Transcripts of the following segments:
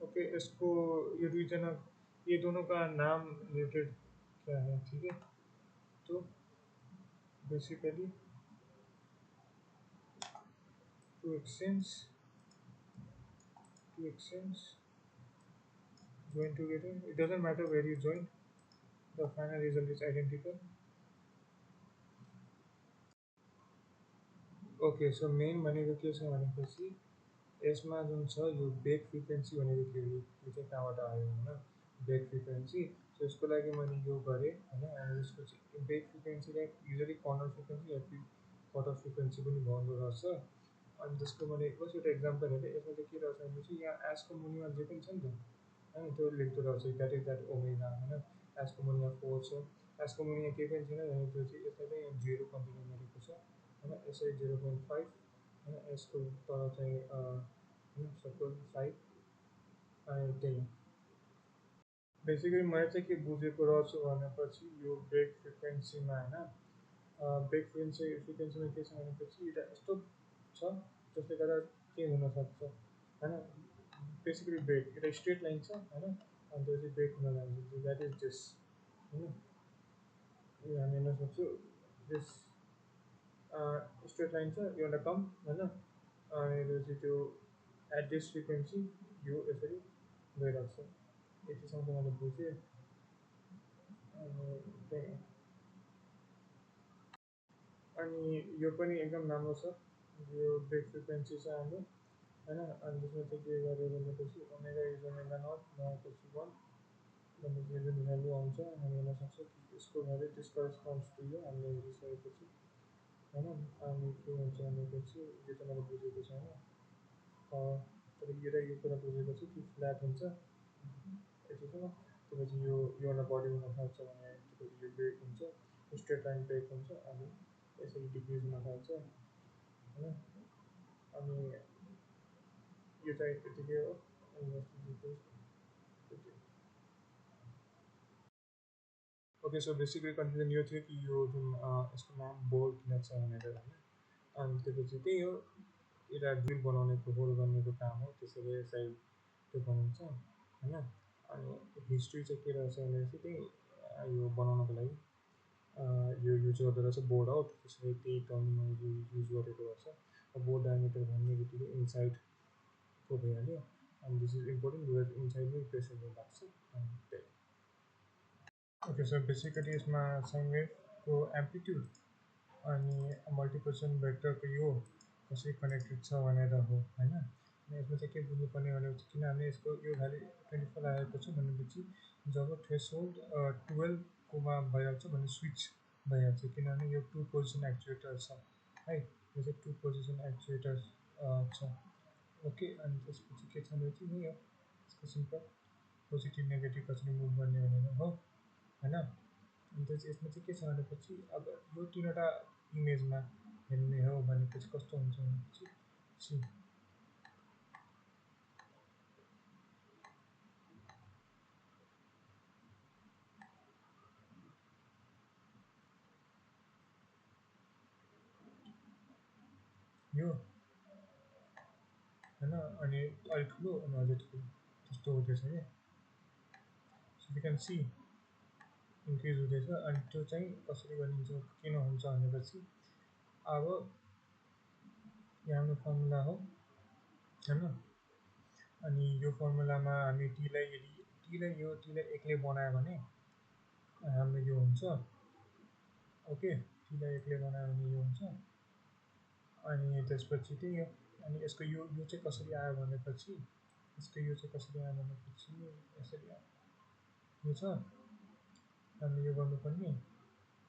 Okay, इसको ये reason ये दोनों का नाम रिलेटेड क्या है, ठीक है। तो basically to exchange join together, it doesn't matter where you join, the final result is identical. Okay, so main भनेको के छ भनेपछि यसमा जुन छ यो बेक फ्रिक्वेन्सी भनेको के हो, यो चाहिँ कहाँबाट आयो होइन, बेक फ्रिक्वेन्सी। सो यसको लागि मैले यो गरेँ होइन, अनि यसको चाहिँ बेक फ्रिक्वेन्सीलाई युजली कर्नर फ्रिक्वेन्सी या फिर कट अफ फ्रिक्वेन्सी पनि भन्दो रहेछ। अनि त्यसको मैले बस एउटा इक्जाम्पल हेरेँ, यसमा चाहिँ के रहेछ भनेपछि यहाँ एसको मुनिमा जे पनि छ नि त होइन, त्यो लेख्दो रहेछ द्याट इज द्याट ओमेगा होइन। एसको मुनिमा 4 छ, एसको मुनिमा केही पनि छैन भने त्यो चाहिँ यसलाई चाहिँ 0 कन्सिडर गरेको छ होइन, यसरी 0.5 होइन, यसको तल चाहिँ होइन सपोज 5 अनि त्यही। बेसिकली मैले चाहिँ के बुझेको रहेछु भनेपछि यो ब्रेक फ्रिक्वेन्सीमा होइन, ब्रेक फ्रिक्वेन्सीमा के छ भनेपछि एउटा यस्तो छ जसले गर्दा के हुनसक्छ होइन, बेसिकली ब्रेक एउटा स्ट्रेट लाइन छ होइन, अनि त्यो चाहिँ ब्रेक हुन जान्छ, द्याट इज दिस होइन। यो हामी हेर्न सक्छौँ दिस स्ट्रेट लाइन छ, योभन्दा कम होइन, अनि त्यो चाहिँ त्यो एट दिस फ्रिक्वेन्सी यो यसरी गइरहेको छ, यतिसम्म मैले बुझेँ। अनि त्यही, अनि यो पनि एकदम राम्रो छ, यो ब्रेक फ्रिक्वेन्सी छ हाम्रो होइन। अनि त्यसमा चाहिँ के गर्यो भनेपछि ओमेगा इज ओमेगा नट नभएपछि 1 भनेपछि जुन भ्यालु आउँछ हामी हेर्न सक्छौँ कि यसको भ्यालु दिस करस्पोन्ड्स टु यो हामीले हेरिसकेपछि होइन। अनि के हुन्छ भनेपछि यो त मैले बुझेको छैन, तर यो र यो कुरा बुझेको छु कि फ्ल्याट हुन्छ यतिसम्म, त्यसपछि योभन्दा बढी हुन थाल्छ भने त्यसपछि यो ब्रेक हुन्छ, स्ट्रेट लाइन ब्रेक हुन्छ, अनि यसरी डिक्रिज हुन थाल्छ होइन। अनि यो चाहिँ त्यतिकै हो, अनि ओके। सो बेसिकली कन्फ्युजन यो थियो कि यो जुन यसको नाम बोल्ट किन छ भनेर होइन, अनि त्यसपछि त्यही हो, एउटा ड्रिल बनाउनेको होल गर्नेको काम हो, त्यसैले सायद त्यो बनाउँछ होइन। अनि हिस्ट्री चाहिँ के रहेछ भनेपछि त्यही यो बनाउनको लागि यो युज गर्दो रहेछ बोर्ड आउट, त्यसरी त्यही टर्मिनोलोजी युज गरेको रहेछ। बोर्ड डायमिटर भन्ने बित्तिकै इन्साइडको भइहाल्यो, अनि दिस इज इम्पोर्टेन्ट बिकज इन्साइडमै प्रेसरले लाग्छ अनि त्यही। ओके, सो बेसिकली यसमा साइन वेभको एम्प्लिट्युड अनि मल्टिप्लिकेसन भेक्टरको यो कसरी कनेक्टेड छ भनेर हो होइन। अनि यसमा चाहिँ के बुझ्नुपर्ने भनेपछि किनभने यसको यो भ्यालु 24 आएको छ भनेपछि जब थ्रेसहोल्ड 12कोमा भइहाल्छ भने स्विच भइहाल्छ, किनभने यो 2 पोजिसन एक्चुएटर छ है, यो चाहिँ 2 पोजिसन एक्चुएटर छ ओके। अनि त्यसपछि के छ भने चाहिँ यही हो यसको सिम्पल, पोजिटिभ नेगेटिभ कसरी मुभ गर्ने भनेर हो होइन। अनि यसमा चाहिँ के छ भनेपछि अब यो तिनवटा इमेजमा हेर्ने हो भनेपछि कस्तो हुन्छ भनेपछि सी यो होइन, अनि अलिक ठुलो अनि अझै ठुलो त्यस्तो हुँदैछ क्या। So you can see increase हुँदैछ, अनि त्यो चाहिँ कसरी गरिन्छ किन हुन्छ भनेपछि अब यहाँ हाम्रो फर्मुला हो होइन। अनि यो फर्मुलामा हामी टीलाई एक्लै बनायो भने हाम्रो यो हुन्छ ओके, टीलाई एक्लै बनायो भने यो हुन्छ। अनि त्यसपछि त्यही हो, अनि यसको यो चाहिँ कसरी आयो भनेपछि यसको यो चाहिँ कसरी आयो भनेपछि यसरी आयो, यो छ हामीले यो गर्नुपर्ने।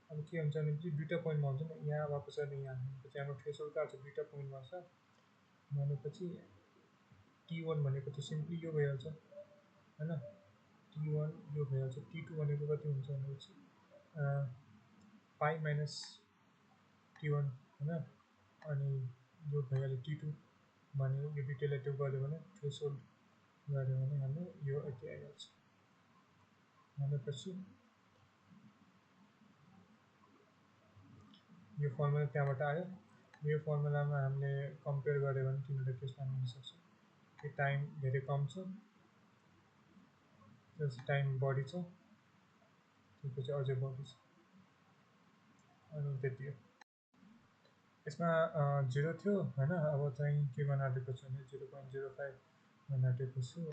अब के हुन्छ भनेपछि दुईवटा पोइन्टमा हुन्छ नि, यहाँ वापस गर्ने यहाँ भनेपछि हाम्रो थ्रेसहोल्ड कहाँ छ, दुईवटा पोइन्टमा छ भनेपछि T1 भनेको चाहिँ सिम्पली यो भइहाल्छ होइन, T1 यो भइहाल्छ। T2 भनेको कति हुन्छ भनेपछि पाई माइनस T1 होइन, अनि यो भइहाल्यो T2 भने यो दुइटैलाई त्यो गऱ्यो भने थ्रेसहोल्ड गऱ्यो भने हाम्रो यो यति आइहाल्छ भनेपछि यो फर्मुला त्यहाँबाट आयो। यो फर्मुलामा हामीले कम्पेयर गऱ्यो भने तिनवटा केसमा मिल्न सक्छ कि टाइम धेरै कम छ टाइम बढी छ त्यसपछि अझै बढी छ अनि त्यति हो यसमा 0 थियो होइन अब चाहिँ के गर्न आँटेको छु भने 0.05 गर्न आँटेको छु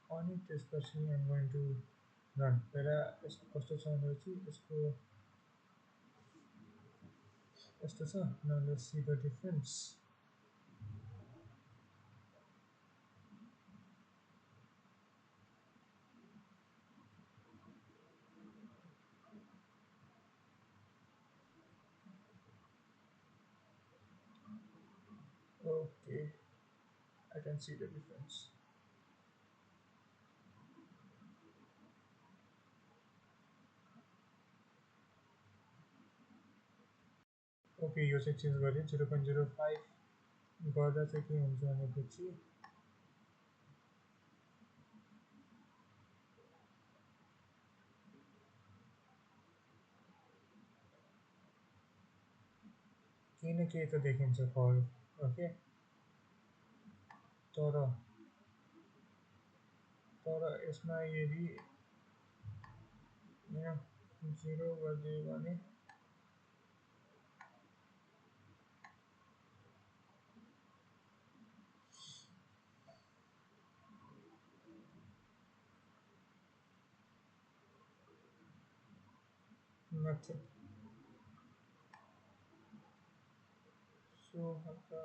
अनि त्यसपछि आइम गोइङ टु रन पहिला यसको कस्तो छ भनेपछि यसको यस्तो छ now let's see the difference okay I can see the difference okay यो चाहिँ चेन्ज गरेँ 0.05 गर्दा चाहिँ के हुन्छ भनेपछि केही न केही त देखिन्छ फल ओके तर तर यसमा यदि यहाँ 0 गरिदियो भने nothing so हल्का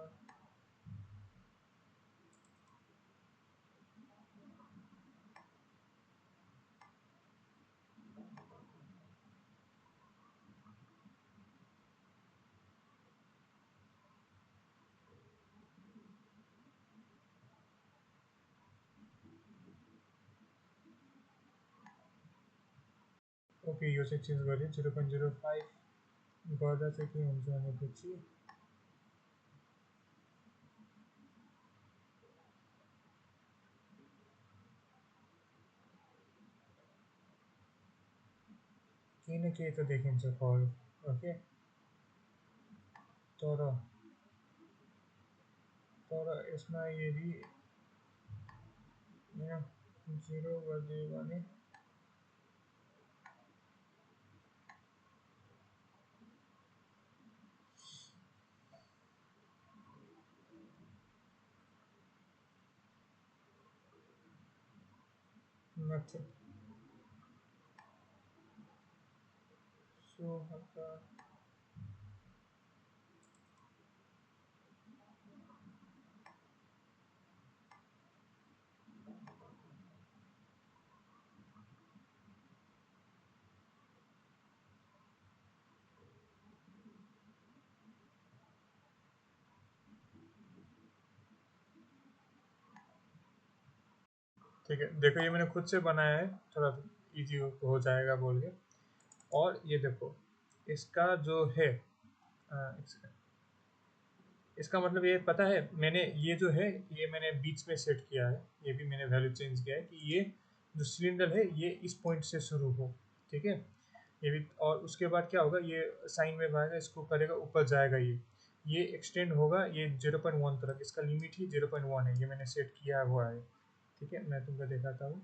ओके यो चाहिँ चेन्ज गरेँ 0.05 गर्दा चाहिँ के हुन्छ भनेपछि केही न केही त देखिन्छ फल ओके तर तर यसमा यदि यहाँ 0 गरिदियो भने nothing so हल्का ठीक है देखो ये मैंने खुद से बनाया है थोड़ा इजी हो जाएगा बोल के और ये देखो इसका जो है इसका मतलब ये पता है मैंने ये जो है ये मैंने बीच में सेट किया है ये भी मैंने वैल्यू चेंज किया है कि ये जो सिलेंडर है ये इस पॉइंट से शुरू हो ठीक है ये भी और उसके बाद क्या होगा ये साइन वेव आएगा इसको करेगा ऊपर जाएगा ये एक्सटेंड होगा ये 0.1 तक इसका लिमिट ही 0.1 है ये मैंने सेट किया हुआ है ठीक है मैं तुमको दिखाता हूँ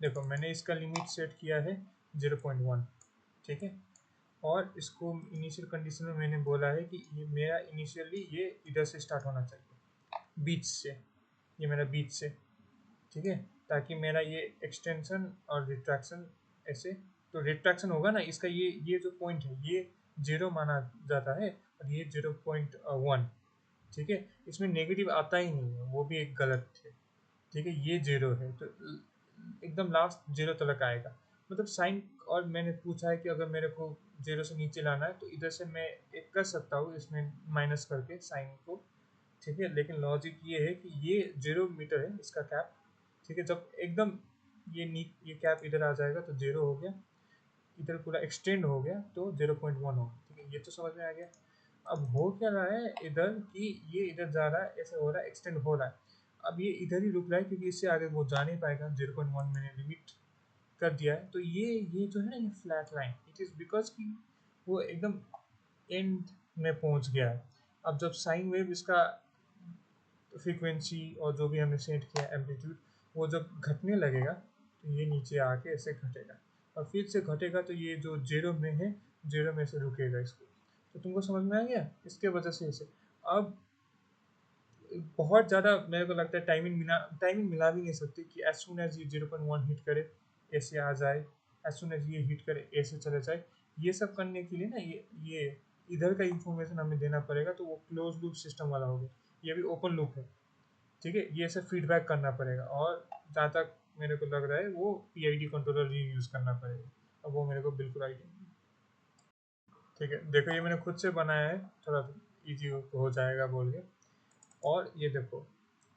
देखो मैंने इसका लिमिट सेट किया है 0.1 ठीक है और इसको इनिशियल कंडीशन में मैंने बोला है कि ये मेरा इनिशियली ये इधर से स्टार्ट होना चाहिए बीच से ये मेरा बीच से ठीक है ताकि मेरा ये एक्सटेंशन और रिट्रैक्शन ऐसे तो रिट्रैक्शन होगा ना इसका ये जो पॉइंट है ये 0 माना जाता है और ये 0.1 ठीक है इसमें नेगेटिव आता ही नहीं है वो भी एक गलत है ठीक है ये 0 है तो एकदम लास्ट 0 तक आएगा मतलब साइन और मैंने पूछा है कि अगर मेरे को 0 से नीचे लाना है तो इधर से मैं एक कर सकता हूँ इसमें माइनस करके साइन को ठीक है लेकिन लॉजिक ये है कि ये 0 मीटर है इसका कैप ठीक है जब एकदम ये कैप इधर आ जाएगा तो 0 हो गया इधर पूरा एक्सटेंड हो गया तो 0.1 हो ठीक है ये तो समझ में आ गया अब हो क्या रहा है इधर कि ये इधर जा रहा है ऐसे हो रहा है एक्सटेंड हो रहा है अब ये इधर ही रुक रहा है क्योंकि इससे आगे वो जा नहीं पाएगा 0.1 मैंने लिमिट कर दिया है तो ये जो है ना ये flat line it is because कि वो एकदम एंड में पहुंच गया है अब जब साइन वेव इसका फ्रीक्वेंसी और जो भी हमने सेट किया एम्पलीट्यूड, वो जब घटने लगेगा तो ये नीचे आके ऐसे घटेगा, और फिर से घटेगा तो ये जो जीरो में है, जीरो में से रुकेगा इसको। तो तुमको समझ में आ गया इसके वजह से इसे। अब बहुत ज़्यादा मेरे को लगता है टाइमिंग मिला भी नहीं सकती कि एज सुन एज ये 0.1 हिट करे ऐसे आ जाए, एज सुन एज ये हिट करे ऐसे चले जाए। ये सब करने के लिए ना ये इधर का इंफॉर्मेशन हमें देना पड़ेगा, तो वो क्लोज लूप सिस्टम वाला हो गया। ये भी ओपन लूप है, ठीक है। ये सब फीडबैक करना पड़ेगा, और जहाँ तक मेरे को लग रहा है वो पीआईडी कंट्रोलर ही यूज़ करना पड़ेगा। अब वो मेरे को बिल्कुल आइडिया नहीं है। ठीक है, देखो ये मैंने खुद से बनाया है, थोड़ा इजी हो जाएगा बोल के। और ये देखो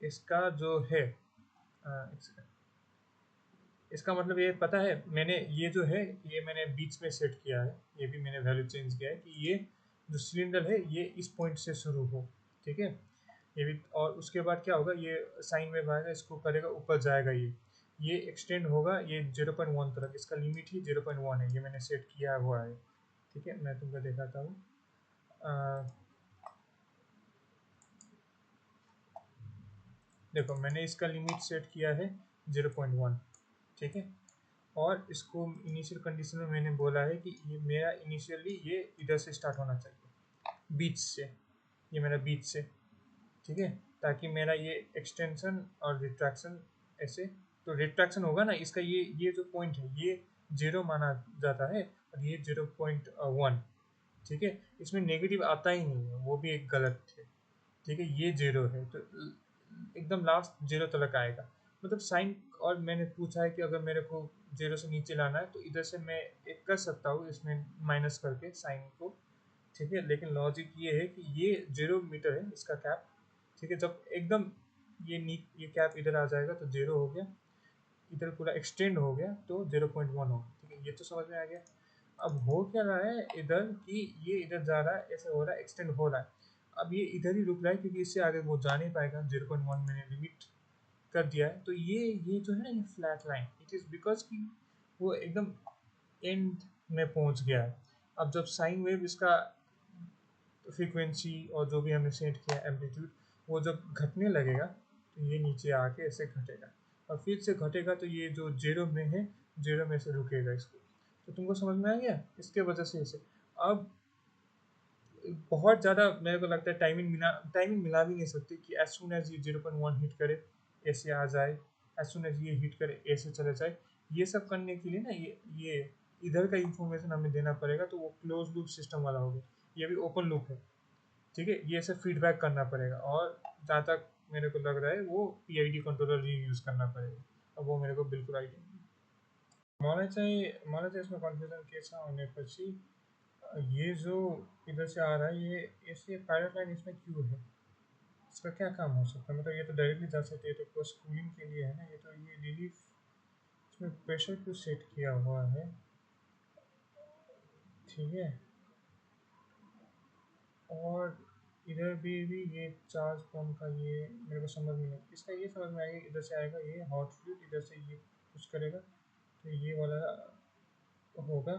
इसका जो है इसका मतलब ये पता है, मैंने ये जो है ये मैंने बीच में सेट किया है, ये भी मैंने वैल्यू चेंज किया है कि ये जो सिलेंडर है ये इस पॉइंट से शुरू हो, ठीक है। ये भी, और उसके बाद क्या होगा, ये साइन वेव आएगा, इसको करेगा ऊपर जाएगा, ये एक्सटेंड होगा ये 0.1 तक, इसका लिमिट ही 0.1 है, ये मैंने सेट किया हुआ है, ठीक है। मैं तुमको दिखाता हूँ। देखो मैंने इसका लिमिट सेट किया है 0.1, ठीक है। और इसको इनिशियल कंडीशन में मैंने बोला है कि ये मेरा इनिशियली ये इधर से स्टार्ट होना चाहिए, बीच से, ये मेरा बीच से, ठीक है। ताकि मेरा ये एक्सटेंशन और रिट्रैक्शन ऐसे, तो रिट्रैक्शन होगा ना इसका, ये जो पॉइंट है ये जीरो माना जाता है, और ये 0.1, ठीक है। इसमें नेगेटिव आता ही नहीं है, वो भी एक गलत है, ठीक है। ये जीरो है तो एकदम लास्ट जीरो तक आएगा, मतलब साइन। और मैंने पूछा है कि अगर मेरे को जीरो से नीचे लाना है तो इधर से मैं एक कर सकता हूँ इसमें माइनस करके साइन को, ठीक है। लेकिन लॉजिक ये है कि ये 0 मीटर है इसका कैप, ठीक है। जब एकदम ये कैप इधर आ जाएगा तो जीरो हो गया, इधर पूरा एक्सटेंड हो गया तो 0.1 हो गया, ठीक है। ये तो समझ में आ गया। अब हो क्या रहा है इधर कि ये इधर जा रहा है, ऐसे हो रहा है, एक्सटेंड हो रहा है। अब ये इधर ही रुक रहा है क्योंकि इससे आगे वो जा नहीं पाएगा, 0.1 मैंने लिमिट कर दिया है। तो ये जो है ना, ये flat line, it is because कि वो एकदम एंड में पहुंच गया है। अब जब साइन वेव इसका फ्रीक्वेंसी और जो भी हमने सेट किया एम्पलीट्यूड, वो जब घटने लगेगा तो ये नीचे आके ऐसे घटेगा, और फिर से घटेगा तो ये जो जीरो में है, जीरो में से रुकेगा इसको। तो तुमको समझ में आ गया इसके वजह से इसे। अब बहुत ज़्यादा मेरे को लगता है टाइमिंग मिला भी नहीं सकती कि एज सुन एज ये 0.1 हिट करे ऐसे आ जाए, एज सुन एज ये हिट करे ऐसे चले जाए। ये सब करने के लिए ना ये इधर का इंफॉर्मेशन हमें देना पड़ेगा, तो वो क्लोज लूप सिस्टम वाला हो गया। ये भी ओपन लूप है, ठीक है। ये सब फीडबैक करना पड़ेगा, और जहाँ तक मेरे को लग रहा है वो पीआईडी कंट्रोलर ही यूज़ करना पड़ेगा। अब वो मेरे को बिल्कुल आइडिया नहीं। मलाई चाहिँ यसमा कन्फ्युजन के छ भनेपछि, ये जो इधर से आ रहा है, ये ऐसे पायलट लाइन इसमें क्यों है, इसका क्या काम हो सकता है। मतलब ये तो डायरेक्टली जा सकते हैं, ये तो बस कूलिंग के लिए है ना, ये तो ये रिलीफ, इसमें प्रेशर क्यों सेट किया हुआ है, ठीक है। और इधर भी ये चार्ज पंप का ये मेरे को समझ में नहीं, इसका ये समझ में आएगा, इधर से आएगा ये हॉट फ्लूइड, इधर से ये कुछ करेगा तो ये वाला होगा,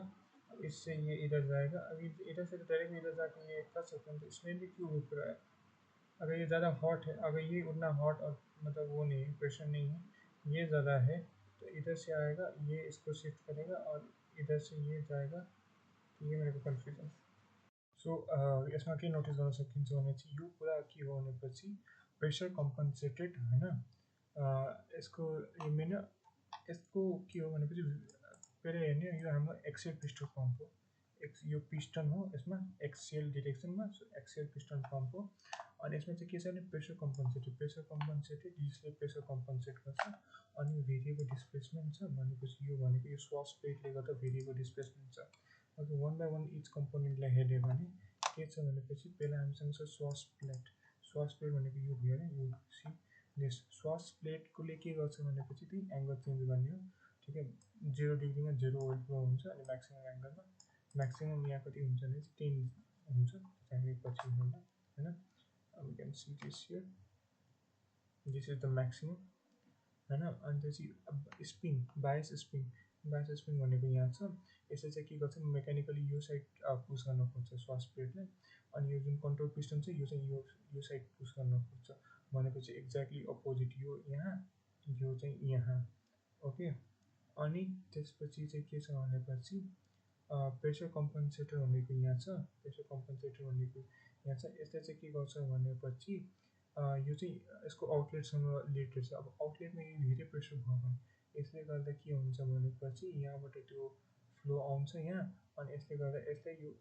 इससे ये इधर जाएगा। अभी इधर से तो डायरेक्ट इधर जाके ये कर सकते हैं, तो इसमें भी क्यों रुक रहा है। अगर ये ज़्यादा हॉट है, अगर ये उतना हॉट और मतलब वो नहीं है, प्रेशर नहीं है, ये ज़्यादा है, तो इधर से आएगा, ये इसको शिफ्ट करेगा, और इधर से ये जाएगा, तो ये मेरे को कन्फ्युजन। सो यसमा के नोटिस गर्न सकिन्छ भने चाहिँ यो कुरा के हो भनेपछि प्रेसर कम्पन्सेटेड होइन, यसको यो मेन यसको के हो भनेपछि पहिला हेर्ने यो हाम्रो एक्सियल पिस्टन पम्प हो, यो पिस्टन हो, यसमा एक्सियल डिरेक्सनमा एक्सियल पिस्टन पम्प हो। अनि यसमा चाहिँ के छ भने प्रेसर कम्पन्सेटेड यसले प्रेसर कम्पन्सेट गर्छ। अनि भेरिएबल डिस्प्लेसमेन्ट छ भनेपछि यो भनेको यो स्वास प्लेटले गर्दा भेरिएबल डिस्प्लेसमेन्ट छ। अब वान बाई वान इच कम्पोनेन्टलाई हेऱ्यो भने के छ भनेपछि पहिला हामीसँग छ स्वास प्लेट। स्वास प्लेट भनेको यो भयो होइन, यो सी यस स्वास प्लेटकोले के गर्छ भनेपछि त्यही एङ्गल चेन्ज गर्ने हो, ठिक है। 0 डिग्रीमा 0 हुन्छ, अनि म्याक्सिमम् एङ्गलमा म्याक्सिमम् यहाँ कति हुन्छ भने चाहिँ 10 हुन्छ, हामी पछि हेर्नु होइन। we can see this here, this is the maximum होइन। अनि त्यसपछि स्प्रिङ बायस स्प्रिङ भनेको यहाँ छ, यसले चाहिँ के गर्छ मेकानिकली यो साइड पुस गर्न खोज्छ स्वास प्लेटलाई। अनि यो जुन कन्ट्रोल पिस्टन छ यो चाहिँ यो साइड पुस गर्न खोज्छ। भनेपछि एक्ज्याक्टली अपोजिट यो यहाँ, यो चाहिँ यहाँ। ओके, अनि त्यसपछि चाहिँ के छ भनेपछि प्रेसर कम्पन्सेटर भनेको यहाँ छ, प्रेसर कम्पन्सेटर भनेको यहाँ छ। यसले चाहिँ के गर्छ भनेपछि यो चाहिँ यसको आउटलेटसँग रिलेटेड छ। अब आउटलेटमा यो धेरै प्रेसर भयो भने यसले गर्दा के हुन्छ भनेपछि यहाँबाट त्यो फ्लो आउँछ यहाँ, अनि यसले गर्दा यसलाई यो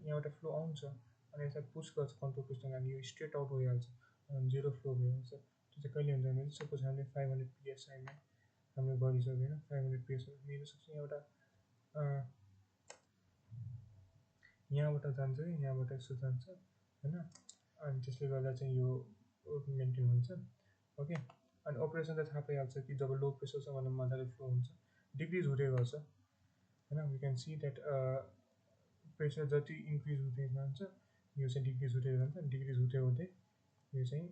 यहाँबाट फ्लो आउँछ अनि यसलाई पुस गर्छ कन्ट्रोल पिस्टन, अनि यो स्ट्रेट आउट भइहाल्छ अनि जेरो फ्लो भइहाल्छ। त्यो चाहिँ कहिले हुन्छ भने सपोज हामीले 500 पिएसआईमा हामीले गरिसक्यो होइन, 500 पिएसआई मेरो सक्छ यहाँबाट जान्छ कि यहाँबाट यसो जान्छ होइन, अनि त्यसले गर्दा चाहिँ यो मेन्टेन हुन्छ। ओके, अनि अपरेसन त थाहा पाइहाल्छ कि जब लो प्रेसर छ भने मजाले फ्लो हुन्छ, डिक्रिज हुँदै गर्छ होइन। We can see that pressure जति इन्क्रिज हुँदै जान्छ यो चाहिँ डिक्रिज हुँदै जान्छ, डिक्रिज हुँदै हुँदै यो चाहिँ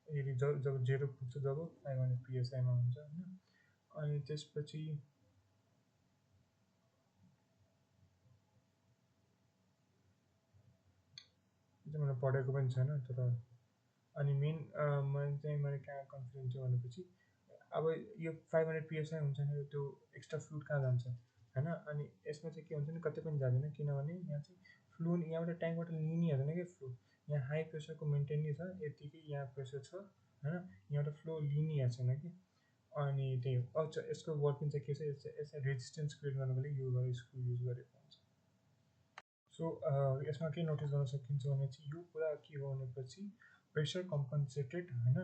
यदि जब जेरो पुग्छ जब 500 पिएसआईमा हुन्छ होइन। अनि त्यसपछि मैले पढेको पनि छैन तर, अनि मेन मैले कहाँ कन्फ्युजन थियो भनेपछि अब यो 500 पिएसआई हुन्छ नि त्यो एक्स्ट्रा फ्लुइड कहाँ जान्छ होइन, अनि यसमा चाहिँ के हुन्छ नि कतै पनि जाँदैन, किनभने यहाँ चाहिँ फ्लु यहाँबाट ट्याङ्कबाट लिनै हाल्दैन क्या फ्लु, यहाँ हाई प्रेसरको मेन्टेन नै छ, यतिकै यहाँ प्रेसर छ होइन, यहाँबाट फ्लो लिनै आएको छैन कि। अनि त्यही हो। अच्छा, यसको वर्किङ चाहिँ के छ, यसलाई रेजिस्टेन्स क्रिएट गर्नको लागि यो स्क्रु युज गरेको हुन्छ। सो यसमा के नोटिस गर्न सकिन्छ भने चाहिँ यो कुरा के हो भनेपछि प्रेसर कम्पन्सेटेड होइन।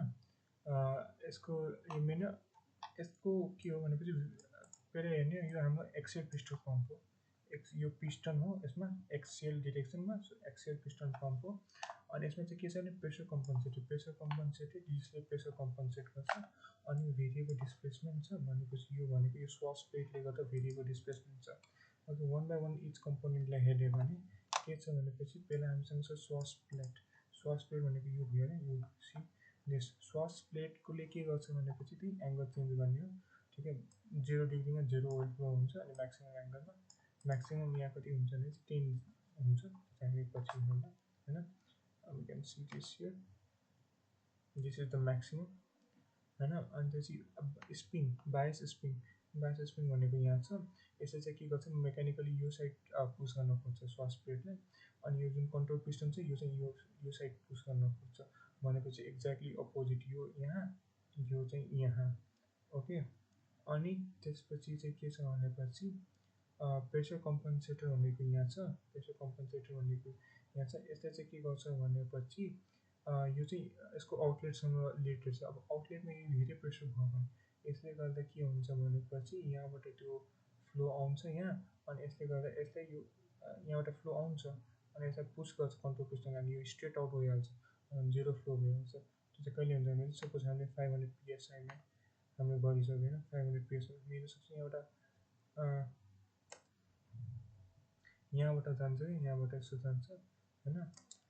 यसको यो मेन यसको के हो भनेपछि पहिला हेर्ने यो हाम्रो एक्सियल पिस्टन पम्प हो, यो पिस्टन हो, यसमा एक्सियल डिरेक्सनमा एक्सियल पिस्टन पम्प हो। अनि यसमा चाहिँ के छ भने प्रेसर कम्पन्सेटेड यसले प्रेसर कम्पन्सेट गर्छ। अनि भेरिएबल डिस्प्लेसमेन्ट छ भनेपछि यो भनेको यो स्वास प्लेटले गर्दा भेरिएबल डिस्प्लेसमेन्ट छ। अब वान बाई वान इच कम्पोनेन्टलाई हेऱ्यो भने के छ भनेपछि पहिला हामीसँग छ स्वास प्लेट। स्वास प्लेट भनेको यो भयो होइन, यो सी यस स्वास प्लेटकोले के गर्छ भनेपछि त्यही एङ्गल चेन्ज गर्ने हो। ठिकै, 0 डिग्रीमा 0 ओल्ट फ्लो हुन्छ, अनि म्याक्सिमम एङ्गलमा म्याक्सिमम यहाँ कति हुन्छ भने चाहिँ 10 हुन्छ, हामी पछि हेर्नु होइन। We can see this here, this is the maximum होइन। अनि त्यसपछि स्प्रिङ बायस स्प्रिङ भनेको यहाँ छ। यसले चाहिँ के गर्छ मेकानिकली यो साइड पुस गर्न खोज्छ स्वास प्लेटलाई, अनि यो जुन कन्ट्रोल पिस्टन छ यो चाहिँ यो साइड पुस गर्न खोज्छ भनेपछि एक्ज्याक्टली अपोजिट यो यहाँ, यो चाहिँ यहाँ। ओके, अनि त्यसपछि चाहिँ के छ भनेपछि प्रेसर कम्पन्सेटर भनेको यहाँ छ, प्रेसर कम्पन्सेटर भनेको यहाँ छ। यसले चाहिँ के गर्छ भनेपछि यो चाहिँ यसको आउटलेटसँग रिलेटेड छ। अब आउटलेटमा यो धेरै प्रेसर भयो भने यसले गर्दा के हुन्छ भनेपछि यहाँबाट त्यो फ्लो आउँछ यहाँ, अनि यसले गर्दा यसलाई यो यहाँबाट फ्लो आउँछ अनि यसलाई पुस गर्छ कन्ट्रोल पिस्टन, अनि यो स्ट्रेट आउट भइहाल्छ अनि जेरो फ्लो भइहाल्छ। त्यो चाहिँ कहिले हुन्छ भने सपोज हामीले 500 पिएसआईमा हामीले गरिसक्यो होइन, 500 पिएसआई मेरो सक्छ यहाँबाट जान्छ कि यहाँबाट यसो जान्छ होइन,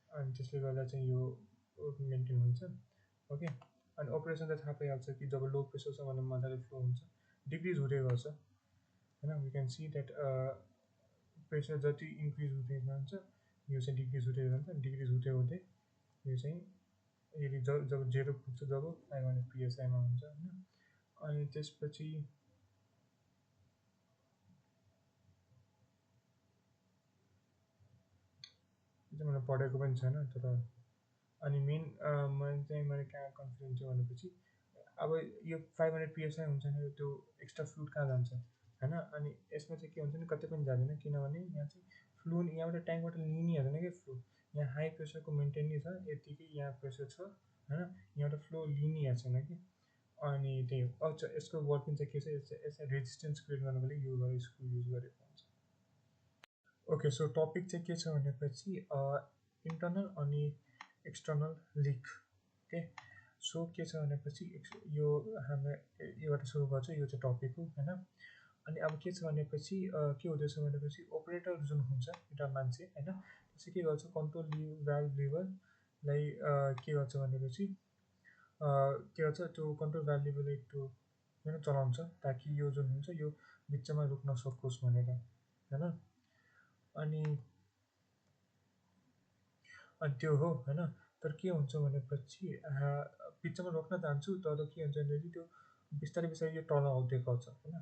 अनि त्यसले गर्दा चाहिँ यो मेन्टेन हुन्छ। ओके, अनि अपरेसन त थाहा पाइहाल्छ कि जब लो प्रेसर छ भने मजाले फ्लो हुन्छ, डिक्रिज हुँदै गर्छ होइन। We can see that pressure जति इन्क्रिज हुँदै जान्छ यो चाहिँ डिक्रिज हुँदै जान्छ, डिक्रिज हुँदै हुँदै यो चाहिँ यदि जब जेरो पुग्छ जब 500 पिएसआईमा हुन्छ होइन। अनि त्यसपछि मैले पढेको पनि छैन तर, अनि मेन मैले कहाँ कन्फ्युजन थियो भनेपछि अब यो 500 पिएसआई हुन्छ नि त्यो एक्स्ट्रा फ्लुइड कहाँ जान्छ होइन, अनि यसमा चाहिँ के हुन्छ नि कतै पनि जाँदैन, किनभने यहाँ चाहिँ फ्लु यहाँबाट ट्याङ्कबाट लिनै हाल्दैन क्या फ्लु, यहाँ हाई प्रेसरको मेन्टेन नै छ, यतिकै यहाँ प्रेसर छ होइन, यहाँबाट फ्लो लिनै आएको छैन कि। अनि त्यही हो। अच्छा, यसको वर्किङ चाहिँ के छ, यसलाई रेजिस्टेन्स क्रिएट गर्नको लागि यो स्क्रु युज गरेको हुन्छ। ओके, सो टपिक चाहिँ के छ भनेपछि इन्टर्नल अनि एक्सटर्नल लिक। ओके, सो के छ भनेपछि यो हाम्रो योबाट सुरु गर्छ, यो चाहिँ टपिक हो होइन। अनि अब के छ भनेपछि के हुँदैछ भनेपछि अपरेटर जुन हुन्छ एउटा मान्छे होइन, त्यसले के गर्छ कन्ट्रोल भ्याल्भ लिभरलाई के गर्छ भनेपछि के गर्छ त्यो कन्ट्रोल भ्याल्भ लिभरलाई त्यो होइन चलाउँछ ताकि यो जुन हुन्छ यो बिचमा रुक्न सकोस् भनेर होइन। अनि अनि त्यो हो होइन। तर के हुन्छ भनेपछि बिचमा रोक्न चाहन्छु तर के हुन्छ भनेदेखि त्यो बिस्तारै बिस्तारै यो तल आउँदै गर्छ होइन।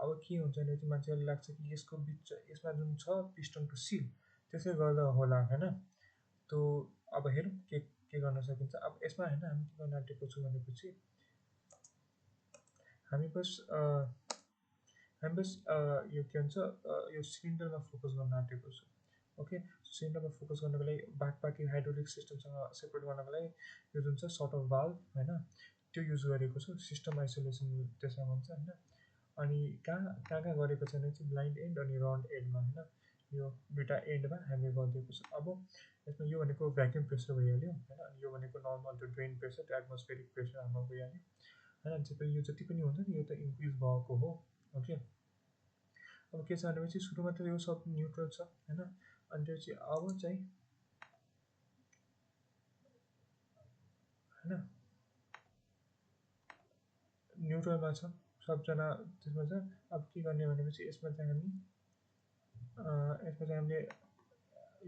अब के हुन्छ भनेदेखि मान्छेलाई लाग्छ कि यसको बिच यसमा जुन छ पिस्टनको सिल त्यसले गर्दा होला होइन। त्यो अब हेरौँ के गर्न सकिन्छ। अब यसमा होइन हामी के गर्न आँटेको छु भनेपछि हामी बस यो के भन्छ यो सिलिन्डरमा फोकस गर्न आँटेको छु। ओके, सिलिन्डरमा फोकस गर्नको लागि बाँकी हाइड्रोलिक सिस्टमसँग सेपरेट गर्नको लागि यो जुन छ सर्ट अफ भाल्भ होइन त्यो युज गरेको छु। सिस्टम आइसोलेसन त्यसमा भन्छ होइन। अनि कहाँ कहाँ गरेको छ भने चाहिँ ब्लाइन्ड एन्ड अनि राउन्ड एन्डमा होइन, यो दुइटा एन्डमा हामीले गरिदिएको छ। अब यसमा यो भनेको भ्याक्युम प्रेसर भइहाल्यो होइन, अनि यो भनेको नर्मल त्यो ड्रेन प्रेसर त्यो एटमोस्फेरिक प्रेसर हाम्रो भइहाल्यो होइन। यो जति पनि हुन्छ नि यो त इन्क्रिज भएको हो। ओके, अब के छ भनेपछि सुरुमा त यो सब न्युट्रल छ होइन, अनि त्यो चाहिँ अब चाहिँ होइन न्युट्रलमा छ सबजना त्यसमा छ। अब के गर्ने भनेपछि यसमा चाहिँ हामीले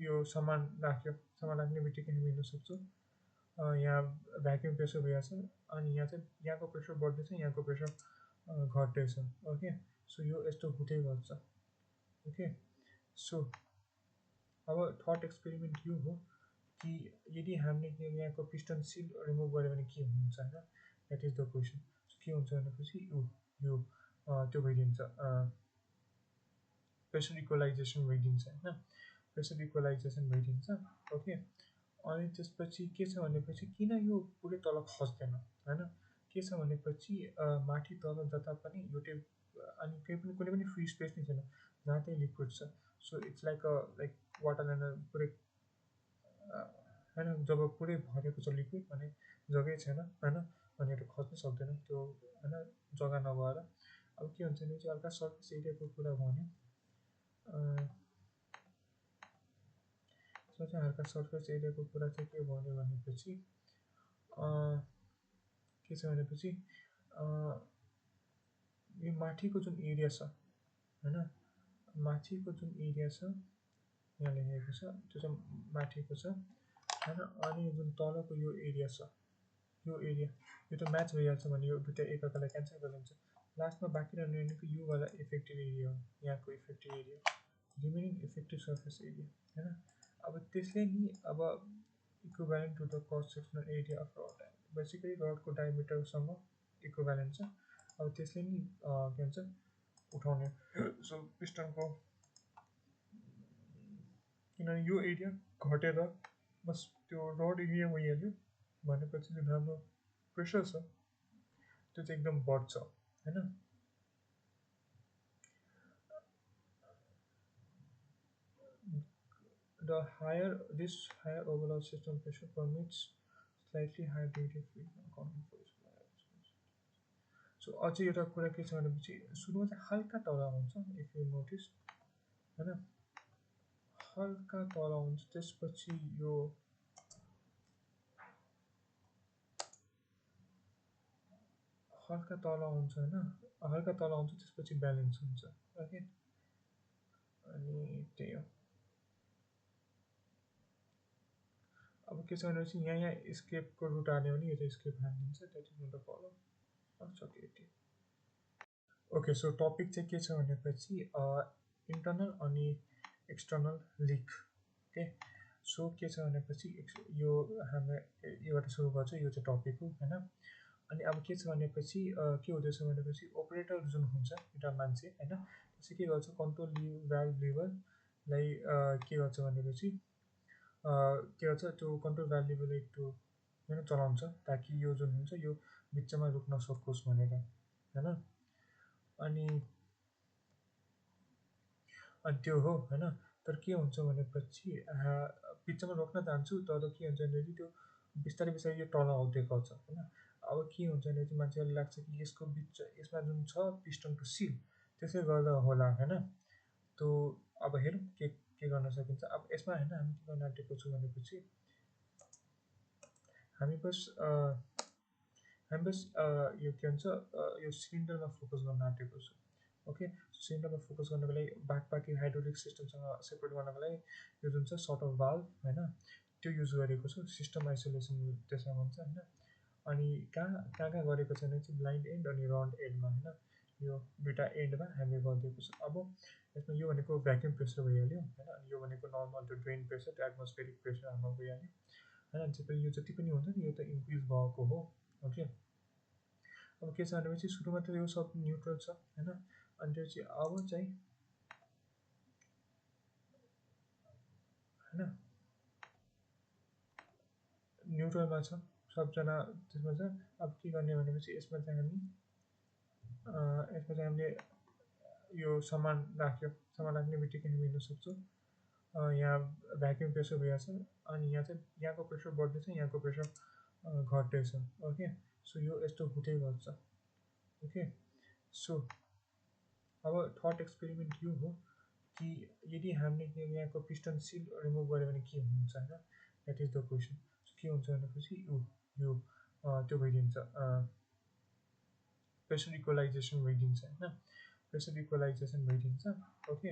यो सामान राख्ने बित्तिकै हामी हेर्न सक्छौँ यहाँ भ्याक्युम प्रेसर भइरहेछ अनि यहाँ चाहिँ यहाँको प्रेसर बढ्दैछ, यहाँको प्रेसर घट्दैछ। ओके, सो यो यस्तो हुँदै गर्छ। ओके, सो अब थर्ड एक्सपेरिमेन्ट यो हो कि यदि हामीले यहाँको पिस्टन सिल रिमुभ गऱ्यो भने के हुन्छ होइन, द्याट इज द क्वेसन। के हुन्छ भनेपछि यो त्यो भइदिन्छ प्रेसर इक्वलाइजेसन भइदिन्छ होइन, प्रेसर इक्वलाइजेसन भइदिन्छ। ओके, अनि त्यसपछि के छ भनेपछि किन यो पुरै तल खस्दैन होइन, के छ भनेपछि माथि तल जता पनि एउटै अनि कुनै पनि फ्री स्पेस नै छैन जहाँ चाहिँ लिक्विड छ। So it's like water Lander पुरै होइन, जब पुरै भरेको छ लिक्विड भने जग्गै छैन होइन, अनि त्यो खस्नै सक्दैन त्यो होइन जग्गा नभएर। अब के हुन्छ भने चाहिँ हल्का सर्फेस एरियाको कुरा भन्यो चाहिँ हल्का सर्फेस एरियाको कुरा चाहिँ के भन्यो भनेपछि के छ भनेपछि यो माथिको जुन एरिया छ होइन, माथिको जुन एरिया छ यहाँ लेखेको छ त्यो चाहिँ माथिको छ होइन, अनि जुन तलको यो एरिया छ यो एरिया यो त म्याच भइहाल्छ भने यो दुइटा एकअर्कालाई क्यान्सल गरिदिन्छ। लास्टमा बाँकी रहने भनेको योवाला इफेक्टिभ एरिया हो, यहाँको effective area remaining effective surface area होइन। अब त्यसले नि अब equivalent to the cross sectional area of rod, basically रडको डायमिटरसँग इक्विभ्यालेन्ट छ। अब त्यसले नि के भन्छ उठाउने सो पिस्टनको, किनभने यो एरिया घटेर बस त्यो रड एरिया भइहाल्यो भनेपछि जुन हाम्रो प्रेसर छ त्यो चाहिँ एकदम बढ्छ होइन। This higher overall system pressure permits slightly higher degree of freedom accounting for this. So अझै एउटा कुरा के छ भनेपछि सुरुमा चाहिँ हल्का तल हुन्छ इफ यु नोटिस होइन, हल्का तल हुन्छ, त्यसपछि यो हल्का तल आउँछ होइन, हल्का तल आउँछ त्यसपछि ब्यालेन्स हुन्छ। ओके, अनि त्यही हो। अब के छ भनेपछि यहाँ स्केपको रुट हाल्यो भने यो चाहिँ स्केप हालिदिन्छ, that is not a problem. सक्यो। ओके, सो टपिक चाहिँ के छ भनेपछि इन्टर्नल अनि एक्सटर्नल लिक। ओके, सो के छ भनेपछि यो हाम्रो योबाट सुरु गर्छ, यो चाहिँ टपिक हो होइन। अनि अब के छ भनेपछि के हुँदैछ भनेपछि ओपरेटर जुन हुन्छ एउटा मान्छे होइन, त्यसले के गर्छ कन्ट्रोल भ्याल्भ लिभरलाई के गर्छ भनेपछि के गर्छ त्यो कन्ट्रोल भ्याल्भ लिभरलाई त्यो होइन चलाउँछ ताकि यो जुन हुन्छ यो बिचमा रोक्न सकोस् भनेर होइन। अनि त्यो हो होइन, तर के हुन्छ भनेपछि बिचमा रोक्न चाहन्छु तर के हुन्छ भनेदेखि त्यो बिस्तारै बिस्तारै यो तल आउँदै गर्छ होइन। अब के हुन्छ भनेपछि मान्छेलाई लाग्छ कि यसको बिच यसमा जुन छ पिस्टनको सिल त्यसले गर्दा होला होइन। त्यो अब हेरौँ के गर्न सकिन्छ। अब यसमा होइन हामी के गर्न आँटेको छु भनेपछि हामी बस यो के भन्छ यो सिलिन्डरमा फोकस गर्न आँटेको छु। ओके, सिलिन्डरमा फोकस गर्नको लागि बाँकी हाइड्रोलिक सिस्टमसँग सेपरेट गर्नको लागि यो जुन छ सर्ट अफ भाल्भ होइन त्यो युज गरेको छु। सिस्टम आइसोलेसन त्यसमा भन्छ होइन। अनि कहाँ कहाँ कहाँ गरेको छ भने चाहिँ ब्लाइन्ड एन्ड अनि राउन्ड एन्डमा होइन, यो दुइटा एन्डमा हामीले गरिदिएको छ। अब यसमा यो भनेको भ्याक्युम प्रेसर भइहाल्यो होइन, अनि यो भनेको नर्मल त्यो ड्रेन प्रेसर त्यो एटमोस्फेरिक प्रेसर हाम्रो भइहाल्यो होइन। यो जति पनि हुन्छ नि यो त इन्क्रिज भएको हो। ओके, अब के छ भनेपछि सुरुमा त यो सब न्युट्रल छ होइन, अनि त्यो चाहिँ अब चाहिँ होइन न्युट्रलमा छ सबजना त्यसमा छ। अब के गर्ने भनेपछि यसमा चाहिँ हामीले यो सामान राख्यो, सामान राख्ने बित्तिकै हामी हेर्न सक्छौँ यहाँ भ्याक्युम प्रेसर भइरहेछ, अनि यहाँ चाहिँ यहाँको प्रेसर बढ्दैछ, यहाँको प्रेसर घट्दैछ। ओके, सो यो यस्तो हुँदै गर्छ। ओके, सो अब थर्ड एक्सपेरिमेन्ट यो हो कि यदि हामीले यहाँको पिस्टन सिल रिमुभ गऱ्यो भने के हुन्छ होइन, द्याट इज द क्वेसन। के हुन्छ भनेपछि यो त्यो भइदिन्छ, प्रेसर इक्वलाइजेसन भइदिन्छ होइन, प्रेसर इक्वलाइजेसन भइदिन्छ। ओके,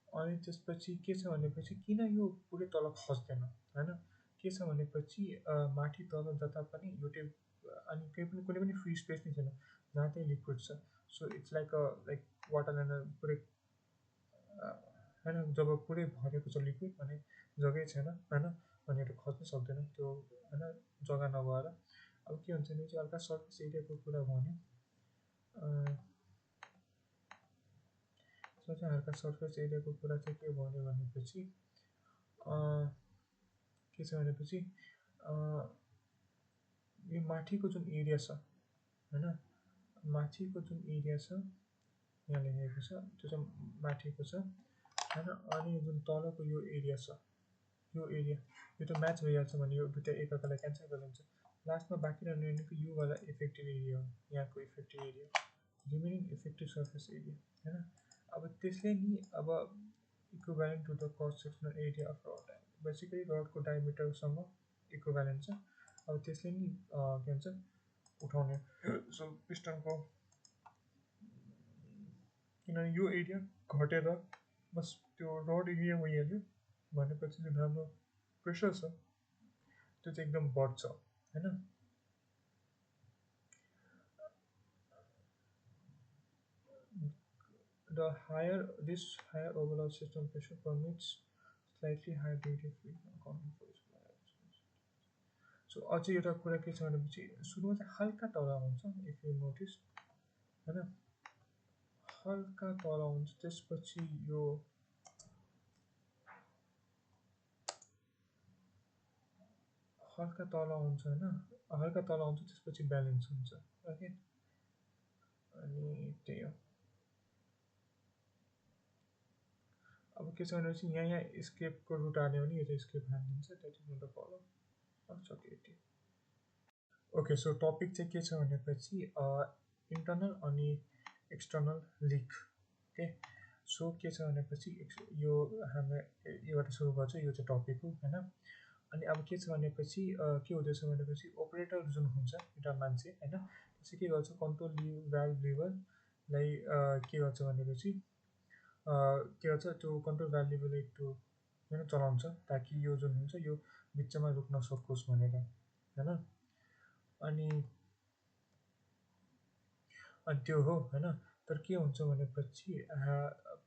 अनि त्यसपछि के छ भनेपछि किन यो पुरै तल खस्दैन होइन, के छ भनेपछि माथि तल जता पनि एउटै, अनि केही पनि कुनै पनि फ्री स्पेस नै छैन जहाँ चाहिँ लिक्विड छ। So it's like water Lander पुरै होइन, जब पुरै भरेको छ लिक्विड भने जग्गै छैन होइन, भनेर खस्नै सक्दैन त्यो होइन, जग्गा नभएर। अब के हुन्छ भने चाहिँ हल्का सर्फेस एरियाको कुरा भन्यो, सो चाहिँ हल्का सर्फेस एरियाको कुरा चाहिँ के भन्यो भनेपछि के छ भनेपछि यो माथिको जुन एरिया छ होइन, माथिको जुन एरिया छ यहाँ लेखेको छ त्यो चाहिँ माथिको छ होइन, अनि जुन तलको यो एरिया छ यो एरिया यो त म्याच भइहाल्छ भने यो दुइटा एकअर्कालाई क्यान्सल गरिदिन्छ। लास्टमा बाँकी रहने भनेको योवाला इफेक्टिभ एरिया हो, यहाँको effective area, remaining effective surface area होइन। अब त्यसले नि अब equivalent to the cross sectional area of rod, basically रडको डायमिटरसँग इक्विभ्यालेन्ट छ। अब त्यसले नि के भन्छ उठाउने, सो पिस्टनको किनभने यो एरिया घटेर बस त्यो रड एरिया भइहाल्यो भनेपछि जुन हाम्रो प्रेसर छ त्यो चाहिँ एकदम बढ्छ होइन। This higher overall system pressure permits slightly higher rate of feed accounting for this. So अझै एउटा कुरा के छ भनेपछि सुरुमा चाहिँ हल्का तल हुन्छ, इफ यु नोटिस होइन, हल्का तल हुन्छ, त्यसपछि यो हल्का तल हुन्छ होइन, हल्का तल हुन्छ त्यसपछि ब्यालेन्स हुन्छ। ओके, अनि त्यही हो। अब के छ भनेपछि यहाँ स्केपको रुट हाल्यो भने यो चाहिँ स्केप हालिदिन्छ, that is not a problem. सक्यो यति। ओके, सो टपिक चाहिँ के छ भनेपछि इन्टर्नल अनि एक्सटर्नल लिक। ओके, सो के छ भनेपछि यो हाम्रो योबाट सुरु गर्छ, यो चाहिँ टपिक हो होइन। अनि अब के छ भनेपछि के हुँदैछ भनेपछि ओपरेटर जुन हुन्छ एउटा मान्छे होइन, त्यसले के गर्छ कन्ट्रोल भ्याल्भ लिभरलाई के गर्छ भनेपछि के गर्छ त्यो कन्ट्रोल भ्याल्भ लिभरलाई त्यो होइन चलाउँछ ताकि यो जुन हुन्छ यो बिचमा रोक्न सकोस् भनेर होइन। अनि त्यो हो होइन, तर के हुन्छ भनेपछि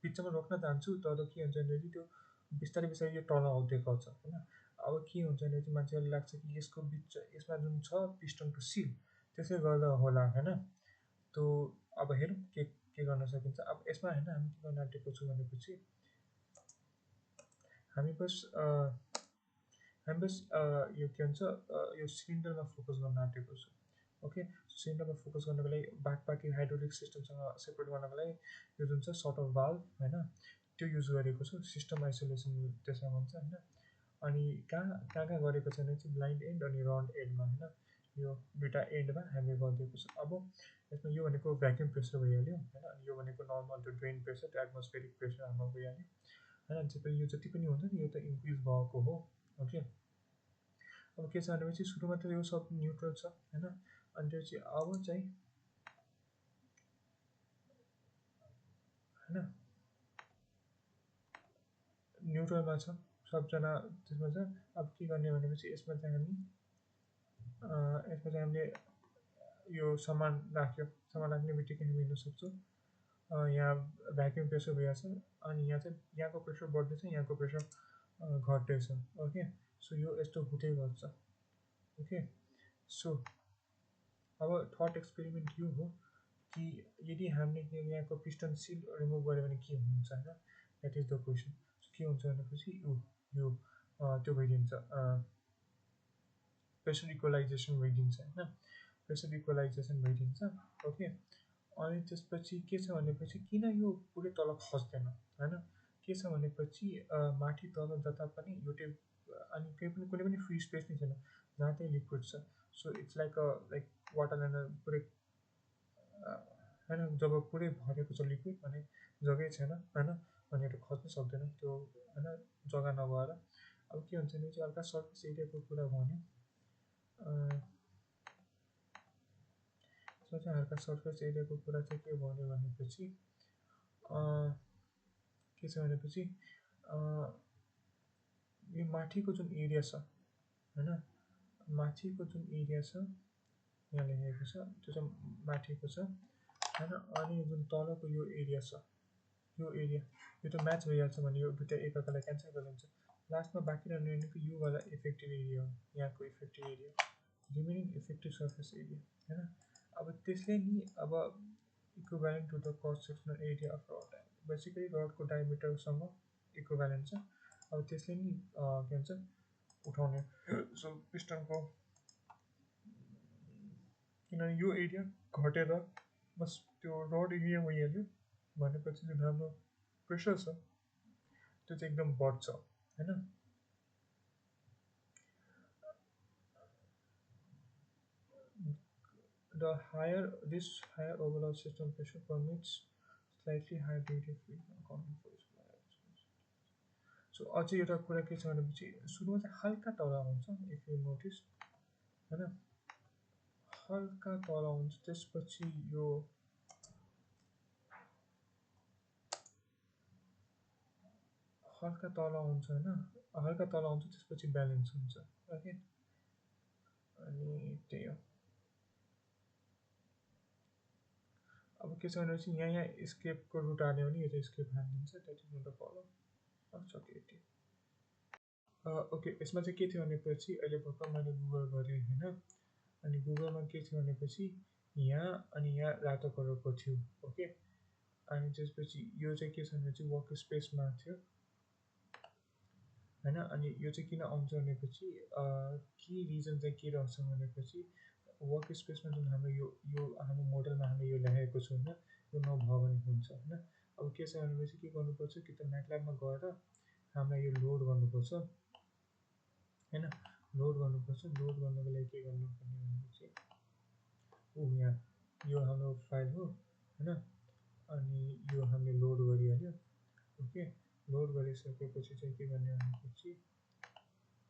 बिचमा रोक्न जान्छु तर के हुन्छ भनेपछि त्यो बिस्तारै बिस्तारै यो तल आउँदै गर्छ होइन। अब के हुन्छ भने चाहिँ मान्छेलाई लाग्छ कि यसको बिच यसमा जुन छ पिस्टनको सिल त्यसले गर्दा होला होइन। त्यो अब हेरौँ के गर्न सकिन्छ। अब यसमा होइन हामी के गर्न आँटेको छु भनेपछि हामी बस यो के भन्छ यो सिलिन्डरमा फोकस गर्न आँटेको छु। ओके, सिलिन्डरमा फोकस गर्नको लागि बाँकी हाइड्रोलिक सिस्टमसँग सेपरेट गर्नको लागि यो जुन छ सर्ट अफ भाल्भ होइन त्यो युज गरेको छु, सिस्टम आइसोलेसन त्यसमा भन्छ होइन। अनि कहाँ कहाँ गरेको छ भने चाहिँ ब्लाइन्ड एन्ड अनि राउन्ड एन्डमा होइन, यो दुइटा एन्डमा हामीले गरिदिएको छ। अब यसमा यो भनेको भ्याक्युम प्रेसर भइहाल्यो होइन, अनि यो भनेको नर्मल त्यो ड्रेन प्रेसर त्यो एटमोस्फेरिक प्रेसर हाम्रो भइहाल्यो होइन। यो जति पनि हुन्छ नि यो त इन्क्रिज भएको हो। ओके, अब के छ भनेपछि सुरुमा त यो सब न्युट्रल छ होइन, अनि त्यो चाहिँ अब चाहिँ होइन न्युट्रलमा छ सबजना त्यसमा छ। अब के गर्ने भनेपछि यसमा चाहिँ हामी त्यसपछि हामीले यो सामान राख्यो, सामान राख्ने बित्तिकै हामी हेर्न सक्छौँ यहाँ भ्याक्युम प्रेसर भइरहेछ अनि यहाँ चाहिँ यहाँको प्रेसर बढ्दैछ, यहाँको प्रेसर घट्दैछ। ओके, सो यो यस्तो हुँदै गर्छ। ओके, सो अब थर्ड एक्सपेरिमेन्ट यो हो कि यदि हामीले यहाँको पिस्टन सिल रिमुभ गऱ्यो भने के हुन्छ होइन, द्याट इज द क्वेसन। के हुन्छ भनेपछि यो त्यो भइदिन्छ, प्रेसर इक्वलाइजेसन भइदिन्छ होइन, प्रेसर इक्वलाइजेसन भइदिन्छ। ओके, अनि त्यसपछि के छ भनेपछि किन यो पुरै तल खस्दैन होइन, के छ भनेपछि माथि तल जता पनि एउटै अनि केही पनि कुनै पनि फ्री स्पेस नै छैन जहाँ चाहिँ लिक्विड छ। So it's like water Lander पुरै होइन, जब पुरै भरेको छ लिक्विड भने जग्गै छैन होइन, भनेर खस्नै सक्दैन त्यो होइन, जग्गा नभएर। अब के हुन्छ भने चाहिँ हल्का सर्फेस एरियाको कुरा भन्यो, यसमा चाहिँ हल्का सर्फेस एरियाको कुरा चाहिँ के भन्यो भनेपछि के छ भनेपछि यो माथिको जुन एरिया छ होइन, माथिको जुन एरिया छ यहाँ लेखेको छ त्यो चाहिँ माथिको छ होइन, अनि जुन तलको यो एरिया छ, यो एरिया यो त म्याच भइहाल्छ भने यो दुइटा एकअर्कालाई क्यान्सल गरिन्छ। लास्टमा बाँकी रहने भनेको योवाला इफेक्टिभ एरिया हो, यहाँको effective area, remaining effective surface area होइन। अब त्यसले नि अब equivalent to the cross sectional area of rod, basically रडको डायमिटरसँग इक्विभ्यालेन्ट छ। अब त्यसले नि के भन्छ उठाउने, सो पिस्टनको किनभने यो एरिया घटेर बस त्यो रड एरिया भइहाल्यो भनेपछि जुन हाम्रो प्रेसर छ त्यो चाहिँ एकदम बढ्छ होइन। This higher overall system pressure permits slightly higher degree of freedom accounting for this. So अझै एउटा कुरा के छ भनेपछि सुरुमा चाहिँ हल्का तल हुन्छ, इफ यु नोटिस होइन, हल्का तल हुन्छ, त्यसपछि यो हल्का तल हुन्छ होइन, हल्का तल हुन्छ त्यसपछि ब्यालेन्स हुन्छ। ओके, अनि त्यही हो। अब के छ भनेपछि यहाँ स्केपको रुट हाल्यो भने यो चाहिँ स्केप हालिदिन्छ, that is not a problem. सक्यो। ओके, यसमा चाहिँ के थियो भनेपछि अहिले भर्खर मैले गुगल गरेँ होइन, अनि गुगलमा के थियो भनेपछि यहाँ अनि यहाँ रातो कलरको थियो। ओके, अनि त्यसपछि यो चाहिँ के छ भनेपछि वर्क स्पेसमा थियो होइन, अनि यो चाहिँ किन आउँछ भनेपछि के रिजन चाहिँ के रहेछ भनेपछि वर्क स्पेसमा जुन हाम्रो यो हाम्रो मोडलमा हामीले यो लेखेको छौँ होइन, यो नभयो भने हुन्छ होइन। अब के छ भनेपछि के गर्नुपर्छ कि त म्याटल्याबमा गएर हामीलाई यो लोड गर्नुपर्छ होइन, लोड गर्नुपर्छ। लोड गर्नको लागि के गर्नुपर्ने भनेपछि यहाँ यो हाम्रो फाइल हो होइन, अनि यो हामीले लोड गरिहाल्यो। ओके, लोड गरिसकेपछि चाहिँ के गर्ने भनेपछि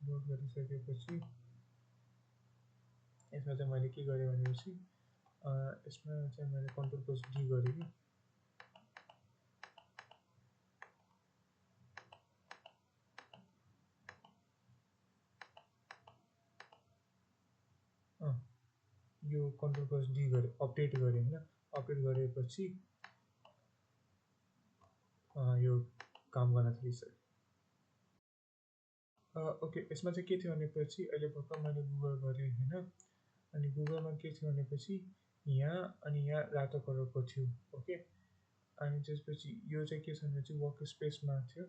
लोड गरिसकेपछि यसमा चाहिँ मैले के गरेँ भनेपछि यसमा चाहिँ मैले कन्ट्रोल प्लस डी गरेँ कि यो कन्ट्रोल प्लस डी गरेँ, अपडेट गरेँ होइन, अपडेट गरेपछि यो काम गर्न थालिसक्यो। ओके, यसमा चाहिँ के थियो भनेपछि अहिले भर्खर मैले गुगल गरेँ होइन, अनि गुगलमा के थियो भनेपछि यहाँ अनि यहाँ रातो कलरको थियो। ओके, अनि त्यसपछि यो चाहिँ के छ भनेपछि वर्क स्पेसमा थियो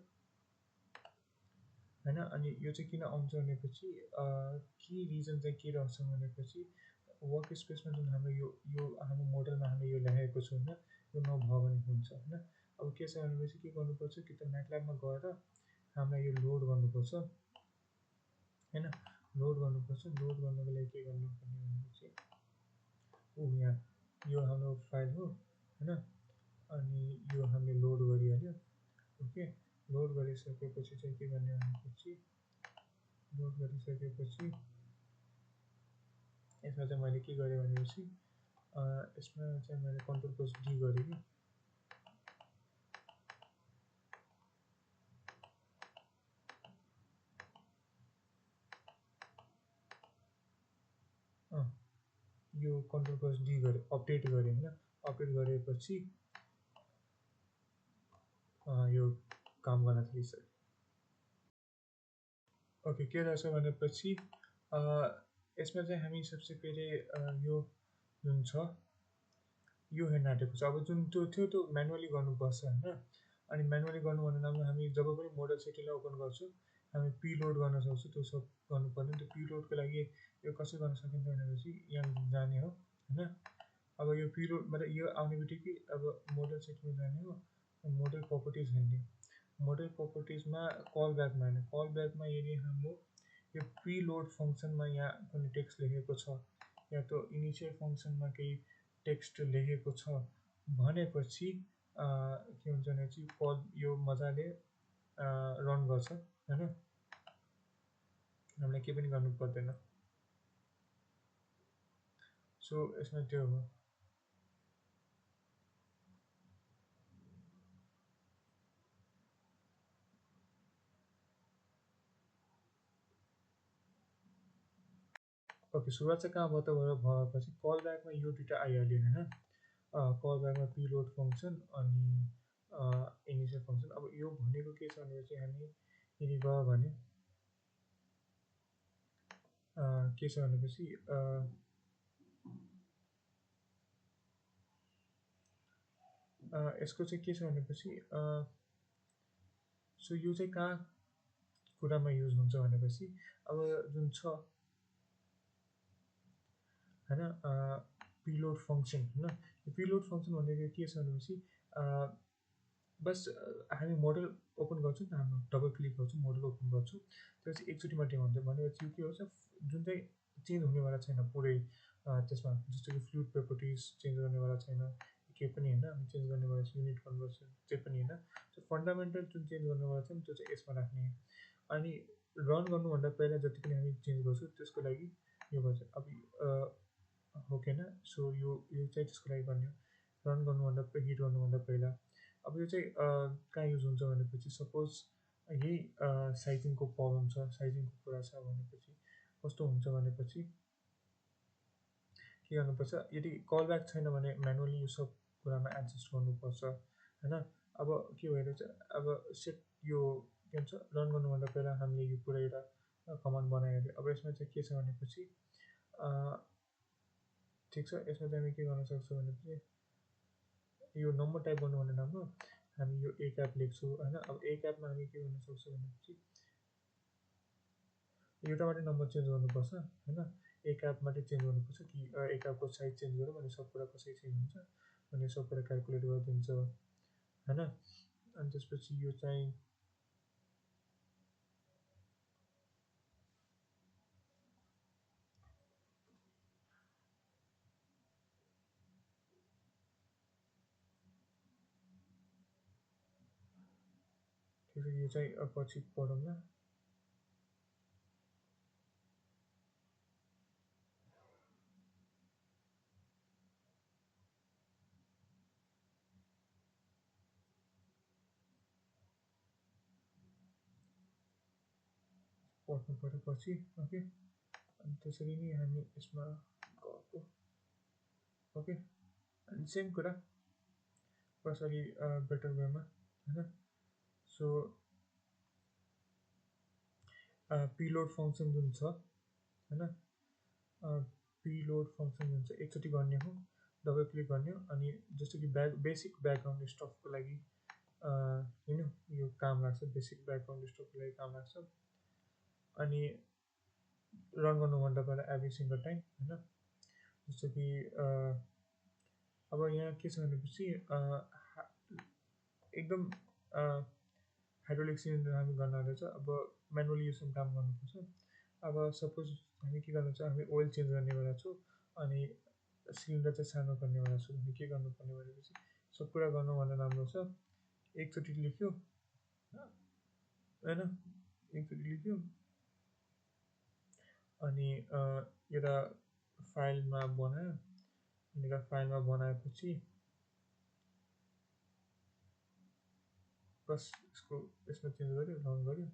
होइन, अनि यो चाहिँ किन आउँछ भनेपछि के रिजन चाहिँ के रहेछ भनेपछि वर्क स्पेसमा जुन हाम्रो यो हाम्रो मोडलमा हामीले यो लेखेको छौँ होइन, यो नभयो भने हुन्छ होइन। अब के छ भनेपछि के गर्नुपर्छ कि त म्याटल्याबमा गएर हामीलाई यो लोड गर्नुपर्छ होइन, लोड गर्नुपर्छ। लोड गर्नको लागि के गर्नुपर्ने भनेपछि यहाँ यो हाम्रो फाइल हो होइन, अनि यो हामीले लोड गरिहाल्यो। ओके, लोड गरिसकेपछि चाहिँ के गर्ने भनेपछि लोड गरिसकेपछि यसमा चाहिँ मैले के गरेँ भनेपछि यसमा चाहिँ मैले कन्ट्रोल प्लस डी गरेँ कि यो कन्ट्रोल प्लस डी गरेँ, अपडेट गरेँ होइन। अपडेट गरेपछि यो काम गर्न थालिसक्यो। ओके, के रहेछ भनेपछि यसमा चाहिँ हामी सबसे पहिले यो जुन छ यो हेर्न आँटेको छ। अब जुन त्यो थियो त्यो म्यानुअली गर्नुपर्छ होइन। अनि म्यानुअली गर्नु भन्ने नाममा हामी जब पनि मोडल सेटिङलाई ओपन गर्छौँ हामी पिलोड गर्न सक्छौँ, त्यो सब गर्नुपर्ने। त्यो पिलोडको लागि यो कसरी गर्न सकिन्छ भनेपछि यहाँ जाने हो होइन। अब यो पिलोड मतलब यो आउने बित्तिकै अब मोडल सेटिङमा जाने हो, मोडल प्रपर्टिज हेर्ने। मोडल प्रपर्टिजमा कल ब्याकमा हेर्ने। कल ब्याकमा यदि हाम्रो यो प्रिलोड फङ्सनमा यहाँ कुनै टेक्स्ट लेखेको छ या त्यो इनिसियल फङ्सनमा केही टेक्स्ट लेखेको छ भनेपछि के हुन्छ भनेपछि कल यो मजाले रन गर्छ होइन। हामीलाई केही पनि गर्नु पर्दैन। सो यसमा त्यो हो। ओके, सुरुवात चाहिँ कहाँबाट भएपछि कल ब्याकमा यो दुइटा आइहाल्यो होइन। कल ब्याकमा पिलोड फङ्सन अनि इनिसियल फङ्सन। अब यो भनेको के छ भनेपछि हामी यदि गयो भने के छ भनेपछि यसको चाहिँ के छ भनेपछि सो यो चाहिँ कहाँ कुरामा युज हुन्छ भनेपछि अब जुन छ होइन पिलोड फङ्सन होइन। यो पिलोड फङ्सन भनेको के छ भनेपछि बस हामी मोडल ओपन गर्छौँ नि, हाम्रो डबल क्लिक गर्छौँ, मोडल ओपन गर्छौँ, त्यो चाहिँ एकचोटि मात्रै हुन्छ भनेपछि यो के हुन्छ जुन चाहिँ चेन्ज हुनेवाला छैन पुरै त्यसमा, जस्तो कि फ्लुइड प्रपर्टिज चेन्ज गर्नेवाला छैन, केही पनि होइन। हामी चेन्ज गर्नेवाला छ युनिट कन्भर्सन केही पनि होइन। सो फन्डामेन्टल जुन चेन्ज गर्नेवाला छ नि त्यो चाहिँ यसमा राख्ने। अनि रन गर्नुभन्दा पहिला जति पनि हामी चेन्ज गर्छौँ त्यसको लागि यो गर्छ। अब हो कि होइन। सो यो चाहिँ त्यसको लागि गर्ने हो, रन गर्नुभन्दा हिट गर्नुभन्दा पहिला। अब यो चाहिँ कहाँ युज हुन्छ भनेपछि सपोज यही साइजिङको प्रब्लम छ, साइजिङको कुरा छ भनेपछि कस्तो हुन्छ भनेपछि के गर्नुपर्छ, यदि कल ब्याक छैन भने म्यानुअली यो सब कुरामा एडजस्ट गर्नुपर्छ होइन। अब के भइरहेछ, अब सेट यो के भन्छ रन गर्नुभन्दा पहिला हामीले यो पुरा एउटा कमान्ड बनाइहाल्यो। अब यसमा चाहिँ के छ भनेपछि ठिक छ, यसमा चाहिँ हामी के गर्न सक्छौँ भनेपछि यो नम्बर टाइप गर्नु भन्ने नाममा हामी यो ए क्याप लेख्छौँ होइन। अब ए क्यापमा हामी के गर्न सक्छौँ भनेपछि एउटा मात्रै नम्बर चेन्ज गर्नुपर्छ होइन। ए क्याप मात्रै चेन्ज गर्नुपर्छ कि ए क्यापको साइज चेन्ज गऱ्यो भने सब कुरा कसरी चेन्ज हुन्छ भने सब कुरा क्यालकुलेट गरिदिन्छ होइन। अनि त्यसपछि यो चाहिँ ठिक छ, यो चाहिँ पछि पढौँला। पढ्नु पऱ्यो पछि। ओके, अनि त्यसरी नै हामी यसमा गएको। ओके, अनि सेम कुरा कसरी बेटर वेमा होइन। सो पिलोड फङ्सन जुन छ होइन, पिलोड फङ्सन जुन छ एकचोटि गर्ने हो, डबल क्लिक गर्ने हो। अनि जस्तो कि बेसिक ब्याकग्राउन्ड स्टफको लागि होइन यो काम लाग्छ, बेसिक ब्याकग्राउन्ड स्टफको लागि काम लाग्छ। अनि रन गर्नुभन्दा पहिला एभ्री सिङ्गल टाइम होइन। जस्तो कि अब यहाँ के छ भनेपछि एकदम हाइड्रोलिक सिलिन्डर हामी गर्न रहेछ। अब म्यानुअली यो सब काम गर्नुपर्छ। अब सपोज हामी के गर्नु छ, हामी ओइल चेन्ज गर्नेवाला छौँ अनि सिलिन्डर चाहिँ सानो गर्नेवाला छौँ भने के गर्नुपर्ने भनेपछि सब कुरा गर्नु भन्दा राम्रो छ एकचोटि लेख्यो होइन, एकचोटि लेख्यो अनि एउटा फाइलमा बनायो। एउटा फाइलमा बनाएपछि बस यसको यसमा चेन्ज गऱ्यो, रन गऱ्यो।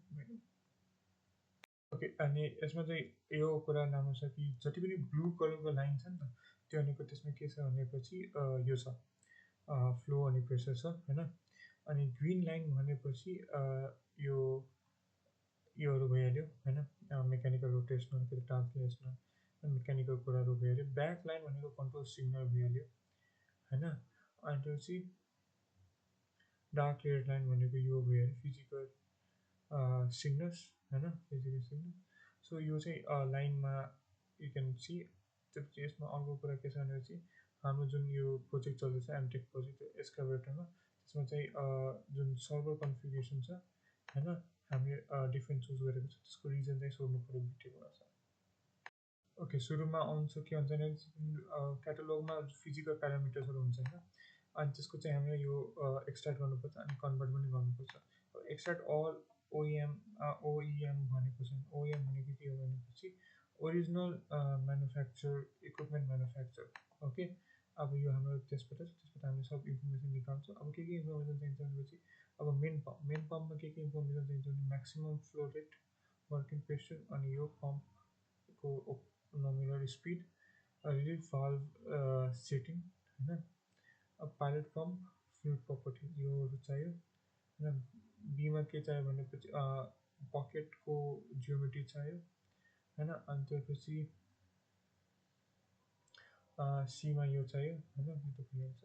ओके अनि यसमा चाहिँ यो कुरा राम्रो छ कि जति पनि ब्लू कलरको लाइन छ नि त त्यो भनेको त्यसमा के छ भनेपछि यो छ फ्लो अनि प्रेसर छ होइन। अनि ग्रिन लाइन भनेपछि यो योहरू भइहाल्यो होइन, मेकानिकल रोटेसनल कि ट्रान्सलेसनल मेकानिकल कुराहरू भइहाल्यो। ब्याक लाइन भनेको कन्ट्रोल सिग्नल भइहाल्यो होइन। अनि त्यसपछि डार्क रेड लाइन भनेको यो भइहाल्यो फिजिकल सिग्नल्स होइन, फिजिकल सिग्नल। सो यो चाहिँ लाइनमा यु क्यान सी। त्यसपछि यसमा अर्को कुरा के छ भनेपछि हाम्रो जुन यो प्रोजेक्ट चल्दैछ एमटेक प्रोजेक्ट एस्काभेटरमा, त्यसमा चाहिँ जुन सर्भर कन्फिगरेसन छ होइन, हामीले डिफ्रेन्ट चुज गरेको छ त्यसको रिजन चाहिँ सोध्नु पऱ्यो बिटीबाट छ। ओके, सुरुमा आउँछ के भन्छ भने क्याटलगमा फिजिकल प्यारामिटर्सहरू हुन्छ होइन, अनि त्यसको चाहिँ हामीले यो एक्सट्र्याक्ट गर्नुपर्छ अनि कन्भर्ट पनि गर्नुपर्छ। एक्सट्र्याक्ट अल ओइएम ओइएम भनेको छ, ओइएम भनेको के हो भनेपछि original manufacture equipment manufacture. Okay, अब यो हाम्रो त्यसबाट हामीले सब इन्फर्मेसन निकाल्छौँ। अब के इन्फर्मेसन चाहिन्छ भनेपछि अब मेन पम्पमा के इन्फर्मेसन चाहिन्छ भने maximum flow rate, working pressure, अनि यो पम्पको नोमिनल स्पिड, रिलिफ भाल्भ सेटिङ होइन। अब पाइलट पम्प, फ्लुइड प्रपर्टी योहरू चाहियो होइन। बीमा के चाहियो भनेपछि पकेटको जियोमेट्री चाहियो होइन। अनि त्यसपछि सीमा यो चाहियो होइन, यो त भइहाल्छ।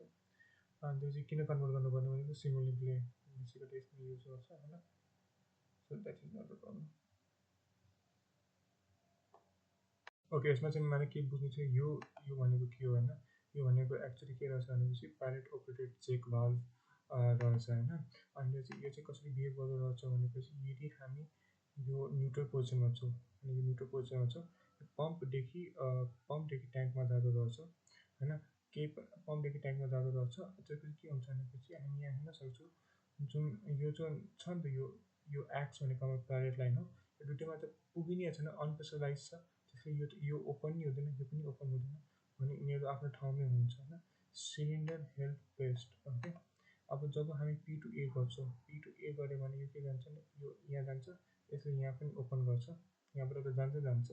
अनि त्यसपछि किन कन्भर्ट गर्नुपर्ने भनेको सिमुलिङले बेसिकली यसमा युज गर्छ होइन। So that is not a problem. Okay, यसमा चाहिँ मैले के बुझ्नु थियो, यो यो भनेको के हो होइन, यो भनेको एक्चुली के रहेछ भनेपछि पाइलट अपरेटेड चेक भाल्भ रहेछ होइन। अनि यो चाहिँ कसरी बिहेभ गर्दो रहेछ भनेपछि यदि हामी यो न्युट्रल पोजिसनमा छौँ अनि यो न्युट्रल पोजिसनमा छ, पम्पदेखि ट्याङ्कमा जाँदो रहेछ होइन। केही पम्पदेखि ट्याङ्कमा जाँदो रहेछ। त्यसपछि के हुन्छ भनेपछि हामी यहाँ हेर्न सक्छौँ जुन यो जुन छ नि त यो एक्स भनेको हाम्रो पाइलट लाइन हो, यो दुइटैमा त पुगि नै छैन, अनप्रेसराइज छ। त्यसले यो ओपन नि हुँदैन, यो पनि ओपन हुँदैन भने यिनीहरू आफ्नो ठाउँमै हुन्छ होइन। Cylinder held pressed. ओके, अब जब हामी पी टु ए गर्छौँ, पी टु ए गऱ्यो भने यो के जान्छ नि, यो यहाँ जान्छ, यसले यहाँ पनि ओपन गर्छ, यहाँबाट त जान्छ।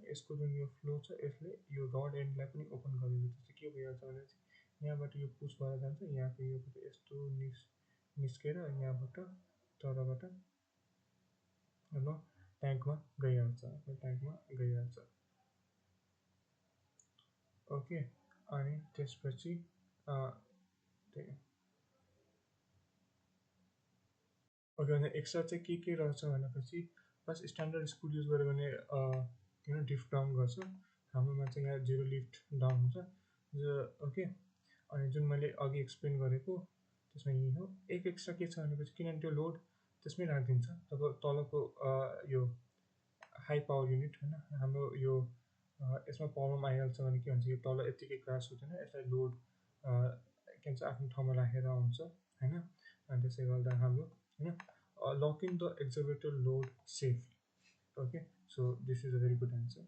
यसको जुन यो फ्लो छ यसले यो रड एन्डलाई पनि ओपन गरेपछि के भइहाल्छ भनेपछि यहाँबाट यो पुस भएर जान्छ, यहाँको यो यस्तो निस्केर यहाँबाट तलबाट अब ट्याङ्कमा गइहाल्छ। ओके, अनि त्यसपछि त्यही ओके भने एक्स्ट्रा चाहिँ के रहेछ भनेपछि बस स्ट्यान्डर्ड स्क्रुज युज गऱ्यो भने होइन ड्रिफ्ट डाउन गर्छ। हाम्रोमा चाहिँ यहाँ जिरो लिफ्ट डाउन हुन्छ। ओके, अनि जुन मैले अघि एक्सप्लेन गरेको त्यसमा यही हो। एक एक्स्ट्रा के छ भनेपछि किनभने त्यो लोड त्यसमै राखिदिन्छ तब तलको यो हाई पावर युनिट होइन हाम्रो यो यसमा प्रब्लम आइहाल्छ भने के भन्छ, यो तल यत्तिकै क्रास हुँदैन, यसलाई लोड के भन्छ आफ्नो ठाउँमा राखेर हुन्छ होइन। अनि त्यसले गर्दा हाम्रो होइन locking the excavator load safe. Okay, so this is a very good answer.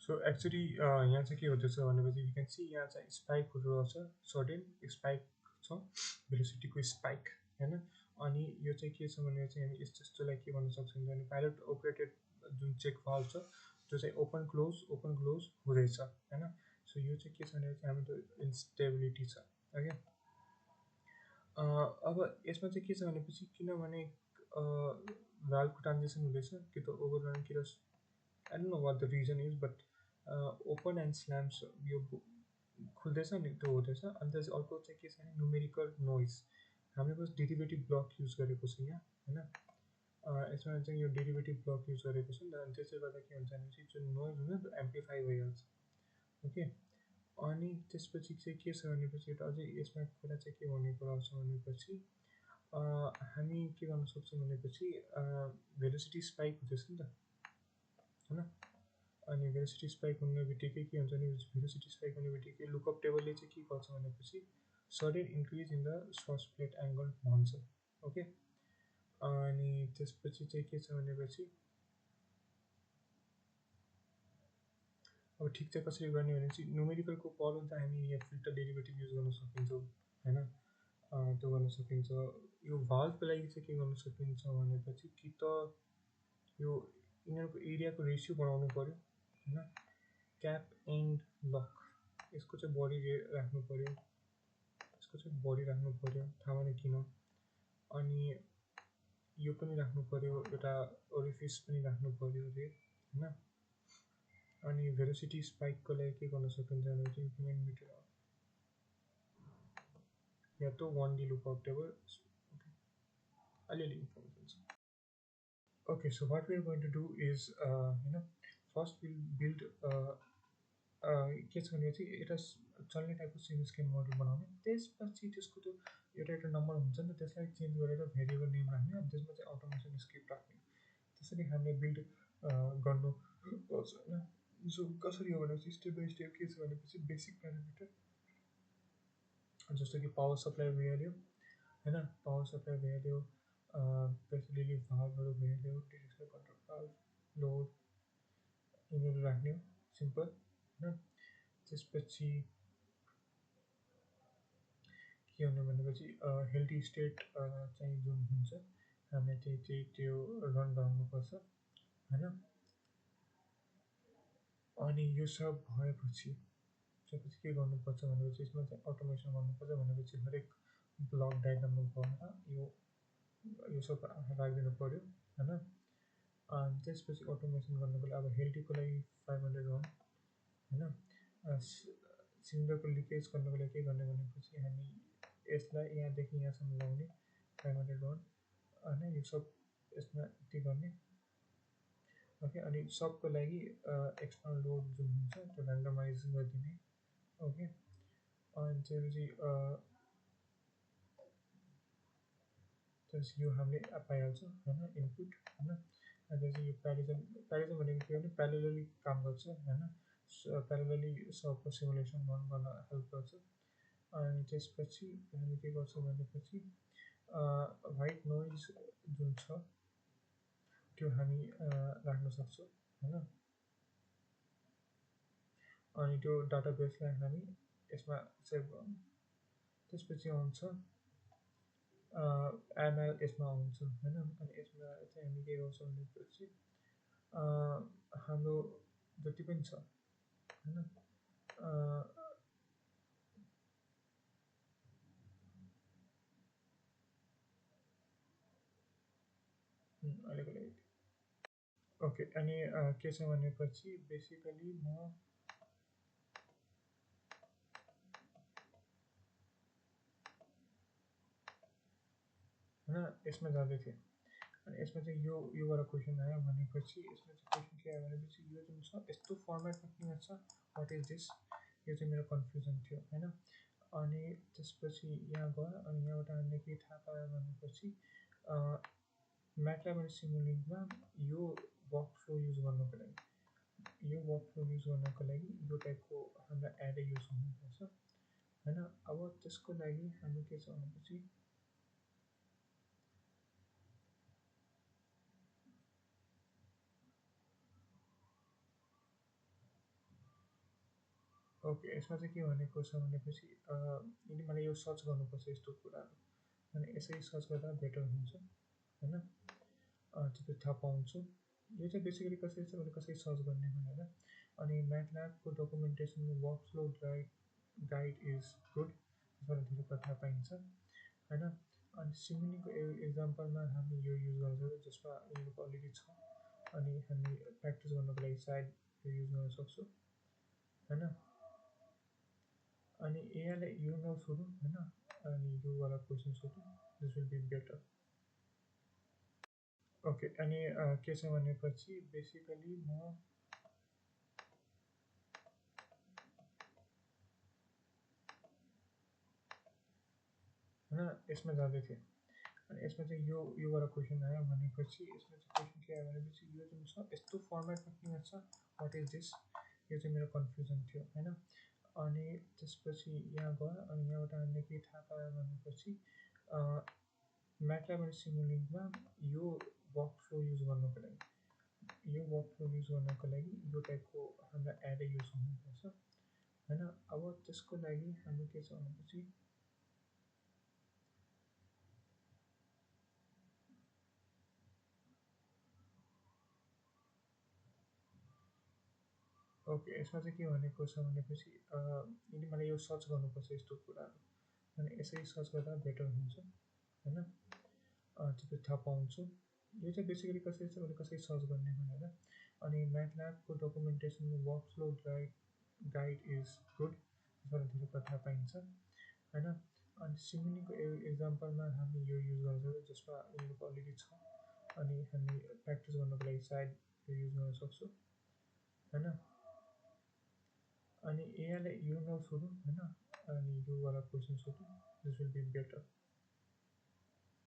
So actually यहाँ चाहिँ के हुँदैछ भनेपछि यु क्यान सी यहाँ चाहिँ स्पाइकहरू रहेछ, सडन स्पाइक छ, भेलोसिटीको स्पाइक होइन। अनि यो चाहिँ के छ भने चाहिँ हामी यस्तोलाई के भन्न सक्छौँ भने पाइलट अपरेटेड जुन चेक भाल्भ छ त्यो चाहिँ ओपन क्लोज हुँदैछ होइन। सो यो चाहिँ के छ भने चाहिँ हाम्रो इन्स्टेबिलिटी छ। ओके, अब यसमा चाहिँ के छ भनेपछि किनभने भाल्भको ट्रान्जेक्सन हुँदैछ कि त ओभररन कि त I don't know what the reason is, but open and slams यो खुल्दैछ नि त्यो हुँदैछ। अनि त्यसपछि अर्को चाहिँ के छ भने न्युमेरिकल नोइज, हामीले बस डेरिभेटिभ ब्लक युज गरेको छ यहाँ होइन। यसमा चाहिँ यो डेरिभेटिभ ब्लक युज गरेको छ नि त, अनि त्यसले गर्दा के हुन्छ भनेपछि जुन नोइज हुन्छ नि त्यो एम्प्लिफाई भइहाल्छ। ओके, अनि त्यसपछि चाहिँ के छ भनेपछि एउटा अझै यसमा कुरा चाहिँ के भनेको रहेछ भनेपछि हामी के गर्न सक्छौँ भनेपछि भेलोसिटी स्पाइक हुँदैछ नि त होइन। अनि भेलोसिटी स्पाइक हुने बित्तिकै के हुन्छ भने भेलोसिटी स्पाइक हुने बित्तिकै लुकअप टेबलले चाहिँ के गर्छ भनेपछि sudden increase in the search plate angle भन्छ। ओके, अनि त्यसपछि चाहिँ के छ भनेपछि अब ठिक चाहिँ कसरी गर्ने भनेपछि न्युमेरिकलको प्रब्लम त हामी यहाँ फिल्टर डेरिभेटिभ युज गर्न सकिन्छौँ होइन, त्यो गर्न सकिन्छ। यो भाल्भको लागि चाहिँ के गर्न सकिन्छ भनेपछि कि त यो यिनीहरूको एरियाको रेसियो बढाउनु पऱ्यो होइन। क्याप एन्ड लक यसको चाहिँ बढी राख्नु पऱ्यो, यसको चाहिँ बढी राख्नु पऱ्यो, थाहा भएन किन। अनि यो पनि राख्नु पऱ्यो, एउटा ओरिफिस पनि राख्नु पऱ्यो अरे होइन। अनि भेलोसिटी स्पाइकको लागि के गर्न सकिन्छ भने चाहिँ इम्प्लिमेन्ट मिटर या तो 1D लुकआउट टेबल, अलिअलि इन्फर्मेसन छ। Okay, so what we are going to do is, first we'll build के छ भने चाहिँ एउटा चल्ने टाइपको सिम स्क्यान मोडल बनाउने, त्यसपछि त्यसको त्यो एउटा एउटा नम्बर हुन्छ नि त, त्यसलाई चेन्ज गरेर भेरिएबल नेम राख्ने, अनि त्यसमा चाहिँ अटोमेसन स्क्रिप्ट राख्ने। त्यसरी हामीले बिल्ड गर्नुपर्छ होइन। सो कसरी हो भनेपछि स्टेप बाई स्टेप के छ भनेपछि बेसिक प्यारामिटर जस्तो कि पावर सप्लाई भइहाल्यो होइन, पावर सप्लाई भइहाल्यो, प्रेसर रिलिफ भाल्भहरू भइहाल्यो, डिरेक्सनल कन्ट्रोल भाल्भ, लोड यिनीहरू राख्ने हो सिम्पल होइन। त्यसपछि के हुने भनेपछि हेल्दी स्टेट चाहिँ जुन हुन्छ हामीले त्यो रन गराउनुपर्छ होइन। अनि यो सब भएपछि के गर्नुपर्छ भनेपछि यसमा चाहिँ अटोमेसन गर्नुपर्छ भनेपछि हरेक ब्लक डायग्राममा गएर यो सब राखिदिनु पऱ्यो होइन। अनि त्यसपछि अटोमेसन गर्नुको लागि अब हेल्डीको लागि 500 रन होइन। सिलिन्डरको लिकेज गर्नुको लागि के गर्ने भनेपछि हामी यसलाई यहाँदेखि यहाँसम्म ल्याउने 500 रन होइन। यो सब यसमा यति गर्ने ओके। अनि सबको लागि एक्सटर्नल लोड जुन हुन्छ त्यो ऱ्यान्डमाइज गरिदिने ओके। अनि त्यसपछि यो हामीले पाइहाल्छ होइन इनपुट होइन। अनि त्यसपछि यो प्यारिजम भनेको के भने प्यारेलली काम गर्छ होइन, प्यारेलली सबको सिमुलेसन रन गर्न हेल्प गर्छ। अनि त्यसपछि हामी के गर्छौँ भनेपछि व्हाइट नोइज जुन छ त्यो हामी राख्न सक्छौँ होइन। अनि त्यो डाटाबेसलाई हामी यसमा सेभ गर्छौँ। त्यसपछि आउँछ एमएल यसमा आउँछ होइन। अनि यसमा चाहिँ हामी के गर्छौँ भनेपछि हाम्रो जति पनि छ होइन अहिलेको लागि ओके। अनि के छ भनेपछि बेसिकली म होइन यसमा जाँदै थिएँ। अनि यसमा चाहिँ योबाट क्वेसन आयो भनेपछि यसमा चाहिँ क्वेसन के आयो भनेपछि यो जुन छ यस्तो फर्मेटमा किन छ, वाट इज दिस, यो चाहिँ मेरो कन्फ्युजन थियो होइन। अनि त्यसपछि यहाँ गयो अनि यहाँबाट हामीले के थाहा पायो भनेपछि म्याटल्याब अनि सिमुलिङ्कमा यो वर्क फ्लो युज गर्नको लागि यो टाइपको हामीलाई एडै युज गर्नुपर्छ होइन। अब त्यसको लागि हामी के छ भनेपछि ओके यसमा चाहिँ के भनेको छ भनेपछि यदि मलाई यो सर्च गर्नुपर्छ यस्तो कुराहरू, अनि यसरी सर्च गर्दा बेटर हुन्छ होइन। त्यो थाहा पाउँछु। यो चाहिँ बेसिकली कसरी छ भने कसरी सर्च गर्ने भनेर। अनि म्याटल्याबको डकुमेन्टेसनमा work flow guide is good, त्यसबाट धेरै कुरा थाहा पाइन्छ होइन। अनि सिमुलिङको इक्जाम्पलमा हामी यो युज गर्छौँ जसमा यिनीहरूको अलरेडी छ, अनि हामी प्र्याक्टिस गर्नको लागि सायद यो युज गर्न सक्छौँ होइन। अनि यहाँलाई यो नसोधौँ होइन, अनि योवाला क्वेसन सोधौँ, this will be better okay. अनि के छ भनेपछि बेसिकली म होइन यसमा जाँदै थिएँ। अनि यसमा चाहिँ योबाट क्वेसन आयो भनेपछि यसमा चाहिँ क्वेसन के आयो भनेपछि यो जुन छ यस्तो फर्मेटमा किन छ, वाट इज दिस, यो चाहिँ मेरो कन्फ्युजन थियो होइन। अनि त्यसपछि यहाँ गयो अनि यहाँबाट हामीले के थाहा पायो भनेपछि म्याटल्याब अनि सिमुलिङ्कमा यो वर्क फ्लो युज गर्नको लागि यो टाइपको हामीलाई एडै युज गर्नुपर्छ होइन। अब त्यसको लागि हामी के छ भनेपछि ओके, यसमा चाहिँ के भनेको छ भनेपछि यदि मलाई यो सर्च गर्नुपर्छ यस्तो कुराहरू अनि यसरी सर्च गर्दा बेटर हुन्छ होइन। त्यो थाहा पाउँछु। यो चाहिँ बेसिकली कसरी छ भने कसरी सर्च गर्ने भनेर अनि म्याटल्याबको डकुमेन्टेसनमा work flow guide is good, त्यसबाट धेरै कुरा थाहा पाइन्छ होइन। अनि सिमुनीको एक्जाम्पलमा हामी यो युज गर्छौँ जसमा यिनीहरूको अलरेडी छ अनि हामी प्र्याक्टिस गर्नको लागि सायद यो युज गर्न सक्छौँ होइन। अनि एआईलाई यो नसोधौँ होइन, अनि योवाला क्वेसन सोधौँ, दिस विल बी बेटर।